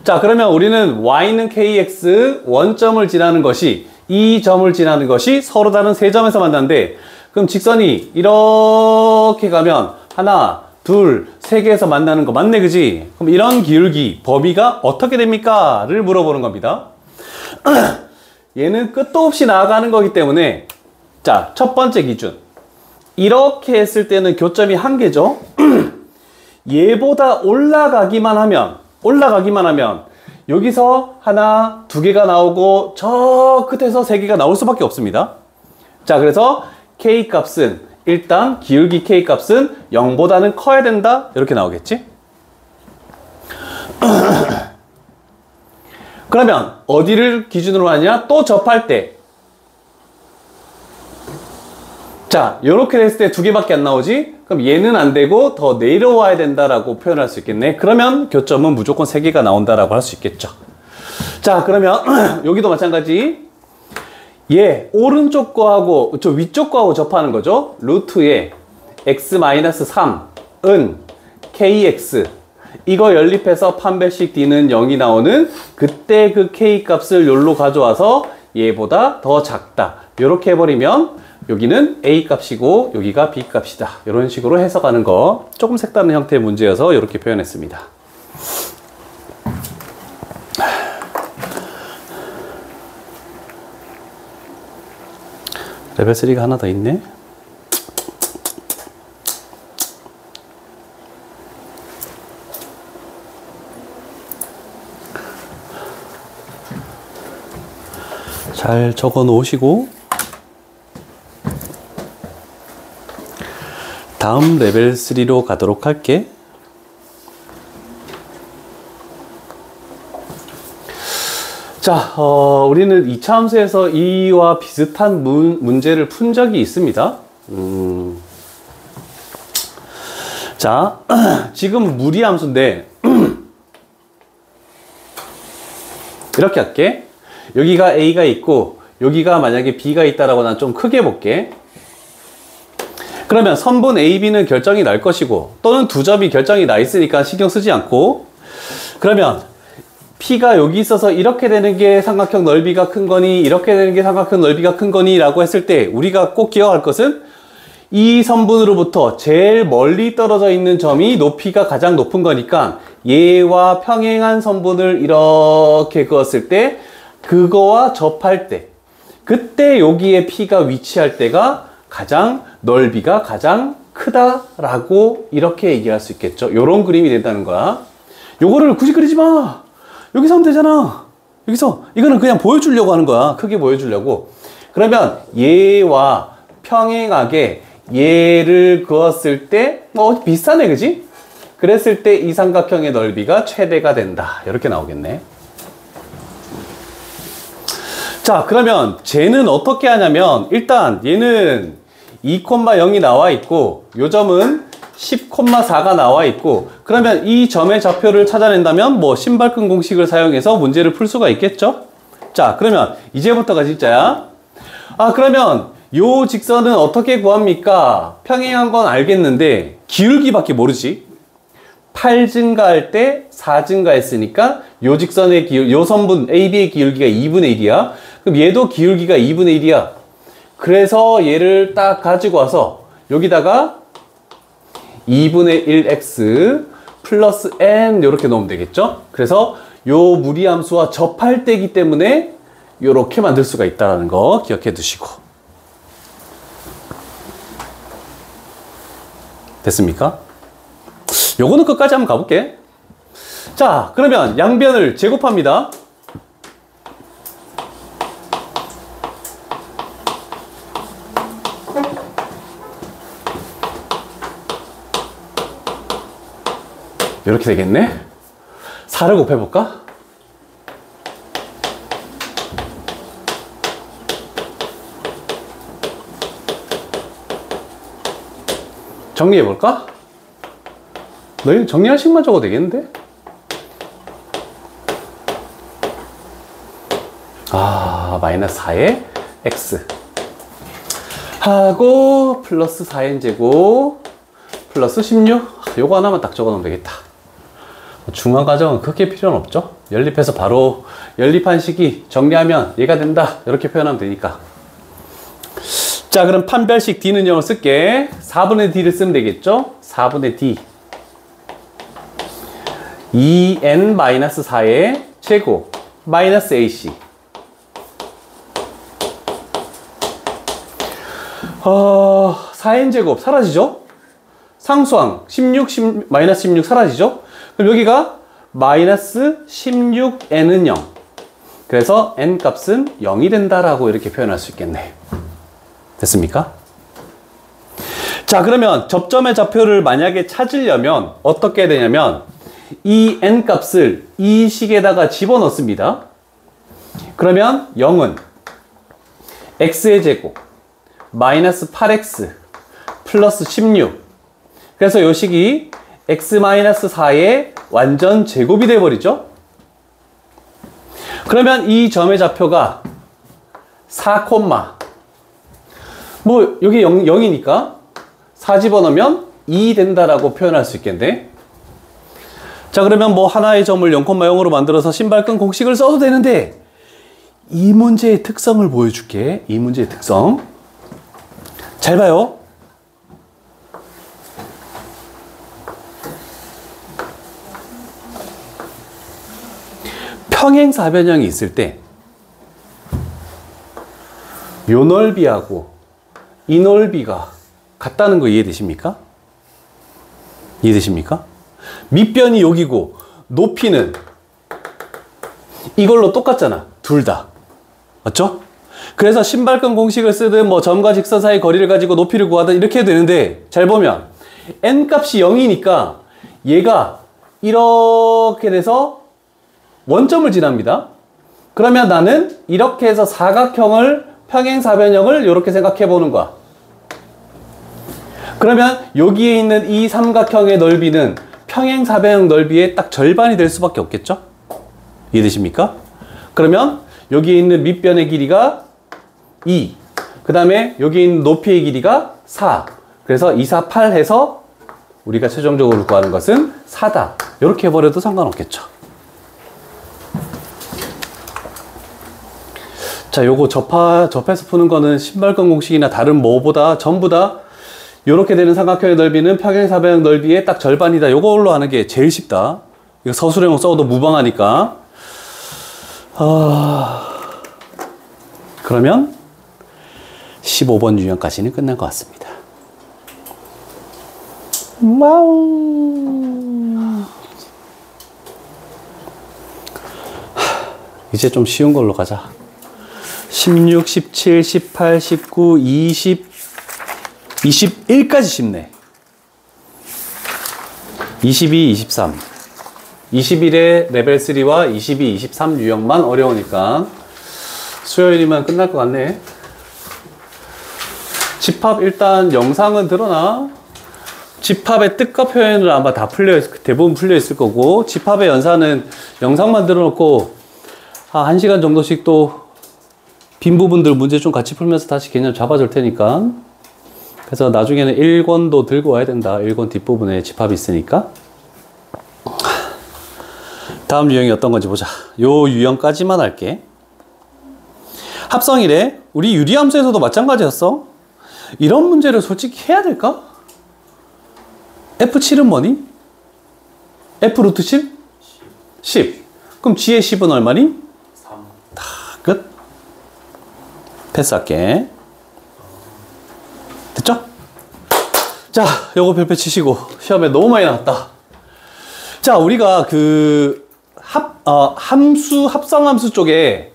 자, 그러면 우리는 y는 kx 원점을 지나는 것이, 이 점을 지나는 것이 서로 다른 세 점에서 만나는데, 그럼 직선이 이렇게 가면 하나, 둘, 세 개에서 만나는 거 맞네, 그지? 그럼 이런 기울기, 범위가 어떻게 됩니까? 를 물어보는 겁니다. 얘는 끝도 없이 나아가는 거기 때문에, 자, 첫 번째 기준. 이렇게 했을 때는 교점이 한 개죠. 얘보다 올라가기만 하면 여기서 하나, 2개가 나오고 저 끝에서 3개가 나올 수밖에 없습니다. 자, 그래서 k 값은 일단 기울기 k 값은 0보다는 커야 된다. 이렇게 나오겠지? 그러면 어디를 기준으로 하냐? 또 접할 때. 자, 이렇게 됐을 때 2개밖에 안 나오지? 그럼 얘는 안 되고 더 내려와야 된다라고 표현할 수 있겠네. 그러면 교점은 무조건 3개가 나온다라고 할 수 있겠죠. 자, 그러면 여기도 마찬가지. 얘 오른쪽 거하고 저 위쪽 거하고 접하는 거죠. 루트에 x-3은 kx 이거 연립해서 판별식 d는 0이 나오는 그때 그 k 값을 여기로 가져와서 얘보다 더 작다. 이렇게 해버리면 여기는 A 값이고 여기가 B 값이다. 이런 식으로 해석하는 거 조금 색다른 형태의 문제여서 이렇게 표현했습니다. 레벨 3가 하나 더 있네. 잘 적어 놓으시고 다음 레벨 3로 가도록 할게. 자, 우리는 2차 함수에서 이와 비슷한 문제를 푼 적이 있습니다. 자, 지금 무리 함수인데 이렇게 할게. 여기가 A가 있고 여기가 만약에 B가 있다라고 난 좀 크게 볼게. 그러면 선분 A, B는 결정이 날 것이고 또는 두 점이 결정이 나 있으니까 신경 쓰지 않고, 그러면 P가 여기 있어서 이렇게 되는 게 삼각형 넓이가 큰 거니 이렇게 되는 게 삼각형 넓이가 큰 거니 라고 했을 때 우리가 꼭 기억할 것은 이 선분으로부터 제일 멀리 떨어져 있는 점이 높이가 가장 높은 거니까 얘와 평행한 선분을 이렇게 그었을 때 그거와 접할 때 그때 여기에 P가 위치할 때가 가장 넓이가 가장 크다라고 이렇게 얘기할 수 있겠죠. 요런 그림이 된다는 거야. 요거를 굳이 그리지 마. 여기서 하면 되잖아. 여기서 이거는 그냥 보여주려고 하는 거야. 크게 보여주려고. 그러면 얘와 평행하게 얘를 그었을 때 비슷하네, 그지? 그랬을 때 이 삼각형의 넓이가 최대가 된다. 이렇게 나오겠네. 자, 그러면 쟤는 어떻게 하냐면 일단 얘는 2,0이 나와 있고 요 점은 10,4가 나와 있고, 그러면 이 점의 좌표를 찾아낸다면 뭐 신발끈 공식을 사용해서 문제를 풀 수가 있겠죠? 자, 그러면 이제부터가 진짜야. 그러면 요 직선은 어떻게 구합니까? 평행한 건 알겠는데 기울기밖에 모르지. 8 증가할 때 4 증가했으니까 요 직선의 요 선분 AB의 기울기가 2분의 1이야. 그럼 얘도 기울기가 2분의 1이야. 그래서 얘를 딱 가지고 와서 여기다가 2분의 1x 플러스 n 이렇게 넣으면 되겠죠? 그래서 요 무리함수와 접할 때이기 때문에 이렇게 만들 수가 있다는 거 기억해 두시고. 됐습니까? 요거는 끝까지 한번 가볼게. 자, 그러면 양변을 제곱합니다. 이렇게 되겠네. 4를 곱해볼까? 정리해볼까? 너희는 정리할 식만 적어도 되겠는데? 마이너스 4의 x 하고 플러스 4n 제곱 플러스 16. 요거 하나만 딱 적어놓으면 되겠다. 중간 과정은 크게 필요는 없죠. 연립해서 바로 연립한 식이 정리하면 얘가 된다 이렇게 표현하면 되니까. 자, 그럼 판별식 D는 0을 쓸게. 4분의 D를 쓰면 되겠죠. 4분의 D 2n-4의 제곱 마이너스 AC 4n 제곱 사라지죠. 상수항 16, 마이너스 16 사라지죠. 그럼 여기가 마이너스 16n은 0. 그래서 n 값은 0이 된다라고 이렇게 표현할 수 있겠네. 됐습니까? 자, 그러면 접점의 좌표를 만약에 찾으려면 어떻게 해야 되냐면 이 n 값을 이 식에다가 집어넣습니다. 그러면 0은 x의 제곱 마이너스 8x 플러스 16. 그래서 이 식이 x-4의 완전 제곱이 돼버리죠. 그러면 이 점의 좌표가 4, 뭐 여기 0이니까 4 집어넣으면 2 된다라고 표현할 수 있겠네. 자, 그러면 뭐 하나의 점을 0,0으로 만들어서 신발끈 공식을 써도 되는데 이 문제의 특성을 보여줄게. 이 문제의 특성. 잘 봐요. 평행사변형이 있을 때 요 넓이하고 이 넓이가 같다는 거 이해되십니까? 이해되십니까? 밑변이 여기고 높이는 이걸로 똑같잖아. 둘 다. 맞죠? 그래서 신발끈 공식을 쓰든 뭐 점과 직선 사이 거리를 가지고 높이를 구하든 이렇게 해도 되는데 잘 보면 n 값이 0이니까 얘가 이렇게 돼서 원점을 지납니다. 그러면 나는 이렇게 해서 사각형을 평행사변형을 이렇게 생각해 보는 거야. 그러면 여기에 있는 이 삼각형의 넓이는 평행사변형 넓이의 딱 절반이 될 수밖에 없겠죠? 이해되십니까? 그러면 여기에 있는 밑변의 길이가 2, 그 다음에 여기 있는 높이의 길이가 4. 그래서 2, 4, 8 해서 우리가 최종적으로 구하는 것은 4다. 이렇게 해버려도 상관없겠죠. 자, 요거 접해서 푸는 거는 신발끈 공식이나 다른 뭐보다 전부 다 요렇게 되는 삼각형의 넓이는 평행사변형 넓이의 딱 절반이다. 요걸로 하는 게 제일 쉽다. 이거 서술형 써도 무방하니까. 그러면 15번 유형까지는 끝난 것 같습니다. 와우. 이제 좀 쉬운 걸로 가자. 16, 17, 18, 19, 20, 21까지 쉽네. 22, 23. 21의 레벨 3와 22, 23 유형만 어려우니까 수요일이면 끝날 것 같네. 집합 일단 영상은 드러나. 집합의 뜻과 표현을 아마 다 대부분 풀려 있을 거고, 집합의 연산은 영상만 들어놓고 1시간 정도씩 또 빈 부분들 문제 좀 같이 풀면서 다시 개념 잡아줄 테니까. 그래서 나중에는 1권도 들고 와야 된다. 1권 뒷부분에 집합이 있으니까. 다음 유형이 어떤 건지 보자. 요 유형까지만 할게. 합성이래. 우리 유리함수에서도 마찬가지였어. 이런 문제를 솔직히 해야 될까? F7은 뭐니? F 루트 7? 10. 그럼 G의 10은 얼마니? 3. 다 끝. 패스할게. 됐죠? 자, 요거 별표 치시고. 시험에 너무 많이 나왔다. 자, 우리가 합성함수 쪽에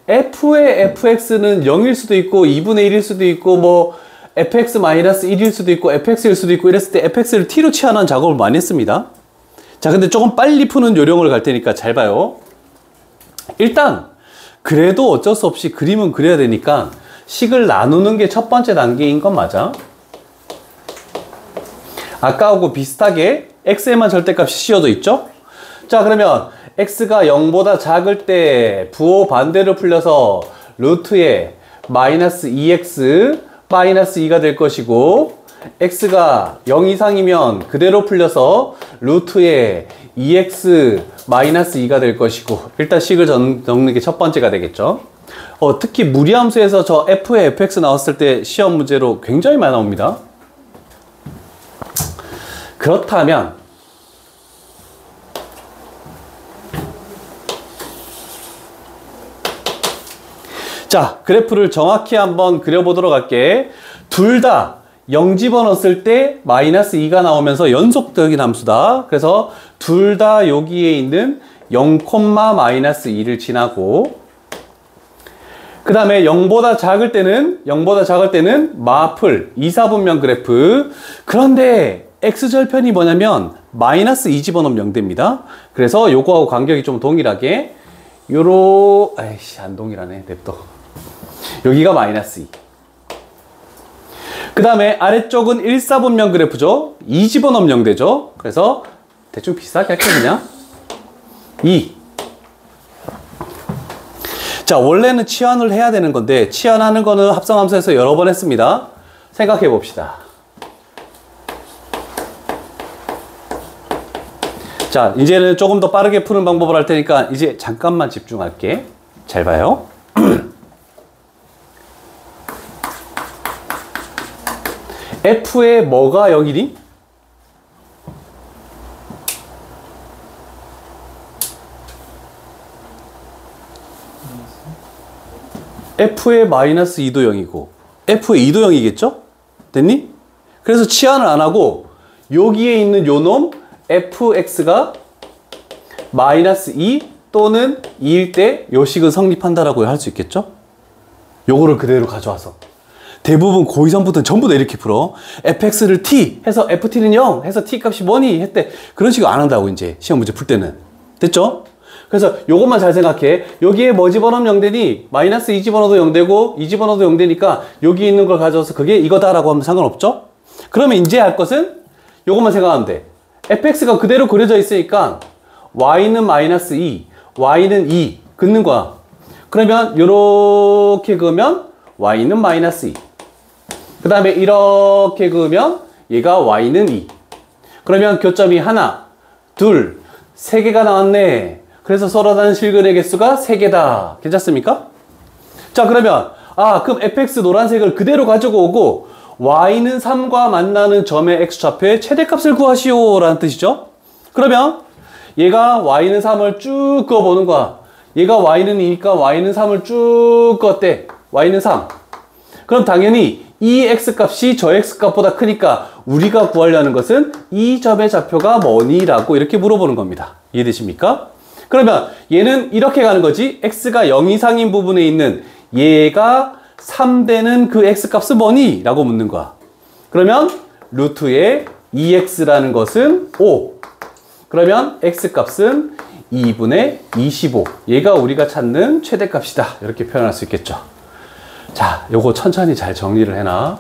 F의 fx는 0일 수도 있고 2분의 1일 수도 있고 뭐 fx-1일 수도 있고 fx일 수도 있고 이랬을 때 fx를 t로 취하는 작업을 많이 했습니다. 자, 근데 조금 빨리 푸는 요령을 갈 테니까 잘 봐요. 일단 그래도 어쩔 수 없이 그림은 그려야 되니까 식을 나누는 게 첫 번째 단계인 건 맞아. 아까하고 비슷하게 x에만 절대값이 씌워져 있죠? 자, 그러면 x가 0보다 작을 때 부호 반대로 풀려서 루트에 마이너스 2x 마이너스 2가 될 것이고, x가 0 이상이면 그대로 풀려서 루트에 2x 마이너스 2가 될 것이고, 일단 식을 적는 게 첫 번째가 되겠죠. 특히 무리함수에서 저 f의 fx 나왔을 때 시험 문제로 굉장히 많이 나옵니다. 그렇다면 자, 그래프를 정확히 한번 그려보도록 할게. 둘 다 0 집어넣었을 때 마이너스 2가 나오면서 연속적인 함수다. 그래서 둘 다 여기에 있는 0, 마이너스 2를 지나고, 그 다음에 0보다 작을 때는 마플 2, 4분면 그래프. 그런데 x절편이 뭐냐면 마이너스 2 집어넣으면 0 됩니다. 그래서 요거하고 간격이 좀 동일하게 아이씨, 안 동일하네. 냅둬. 여기가 마이너스 2. 그 다음에 아래쪽은 1, 4분면 그래프죠. 2 집어넣으면 0 되죠. 그래서 대충 비슷하게 할게 그냥 2. 자, 원래는 치환을 해야 되는 건데 치환하는 거는 합성함수에서 여러 번 했습니다. 생각해 봅시다. 자, 이제는 조금 더 빠르게 푸는 방법을 할 테니까 이제 잠깐만 집중할게. 잘 봐요. F의 뭐가 0이니? F의 마이너스 2도 0이고 F의 2도 0이겠죠? 됐니? 그래서 치환을 안 하고 여기에 있는 요 놈 fx가 마이너스 2 또는 2일 때 요 식은 성립한다라고 할 수 있겠죠? 요거를 그대로 가져와서 대부분 고2, 3부터는 전부 다 이렇게 풀어. fx를 t 해서 ft는 0 해서 t 값이 뭐니? 했대. 그런 식으로 안 한다고 이제 시험 문제 풀 때는. 됐죠? 그래서 요것만 잘 생각해. 여기에 뭐 집어넣으면 0되니? 마이너스 2 집어넣어도 0되고 2 집어넣어도 0되니까 여기 있는 걸 가져와서 그게 이거다라고 하면 상관없죠? 그러면 이제 할 것은 요것만 생각하면 돼. fx가 그대로 그려져 있으니까 y는 마이너스 2, y는 2 긋는 거야. 그러면 요렇게 그으면 y는 마이너스 2. 그 다음에 이렇게 그으면 얘가 y는 2. 그러면 교점이 하나, 둘, 세 개가 나왔네. 그래서 서로 다른 실근의 개수가 3개다. 괜찮습니까? 자, 그러면 그럼 fx 노란색을 그대로 가지고 오고 y는 3과 만나는 점의 x좌표의 최대값을 구하시오 라는 뜻이죠. 그러면 얘가 y는 3을 쭉 그어보는 거야. 얘가 y는 2니까 y는 3을 쭉 그었대. y는 3. 그럼 당연히 이 x값이 저 x값보다 크니까 우리가 구하려는 것은 이 점의 좌표가 뭐니? 라고 이렇게 물어보는 겁니다. 이해되십니까? 그러면 얘는 이렇게 가는 거지. x가 0 이상인 부분에 있는 얘가 3되는 그 x값은 뭐니? 라고 묻는 거야. 그러면 루트의 2x라는 것은 5. 그러면 x값은 2분의 25. 얘가 우리가 찾는 최대값이다. 이렇게 표현할 수 있겠죠. 자, 요거 천천히 잘 정리를 해놔.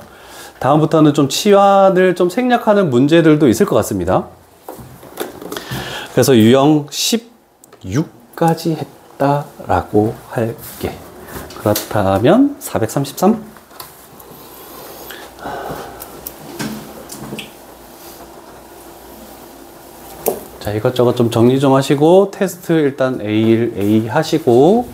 다음부터는 좀 치환을 좀 생략하는 문제들도 있을 것 같습니다. 그래서 유형 16까지 했다라고 할게. 그렇다면 433? 자, 이것저것 좀 정리 좀 하시고 테스트 일단 A1, A 하시고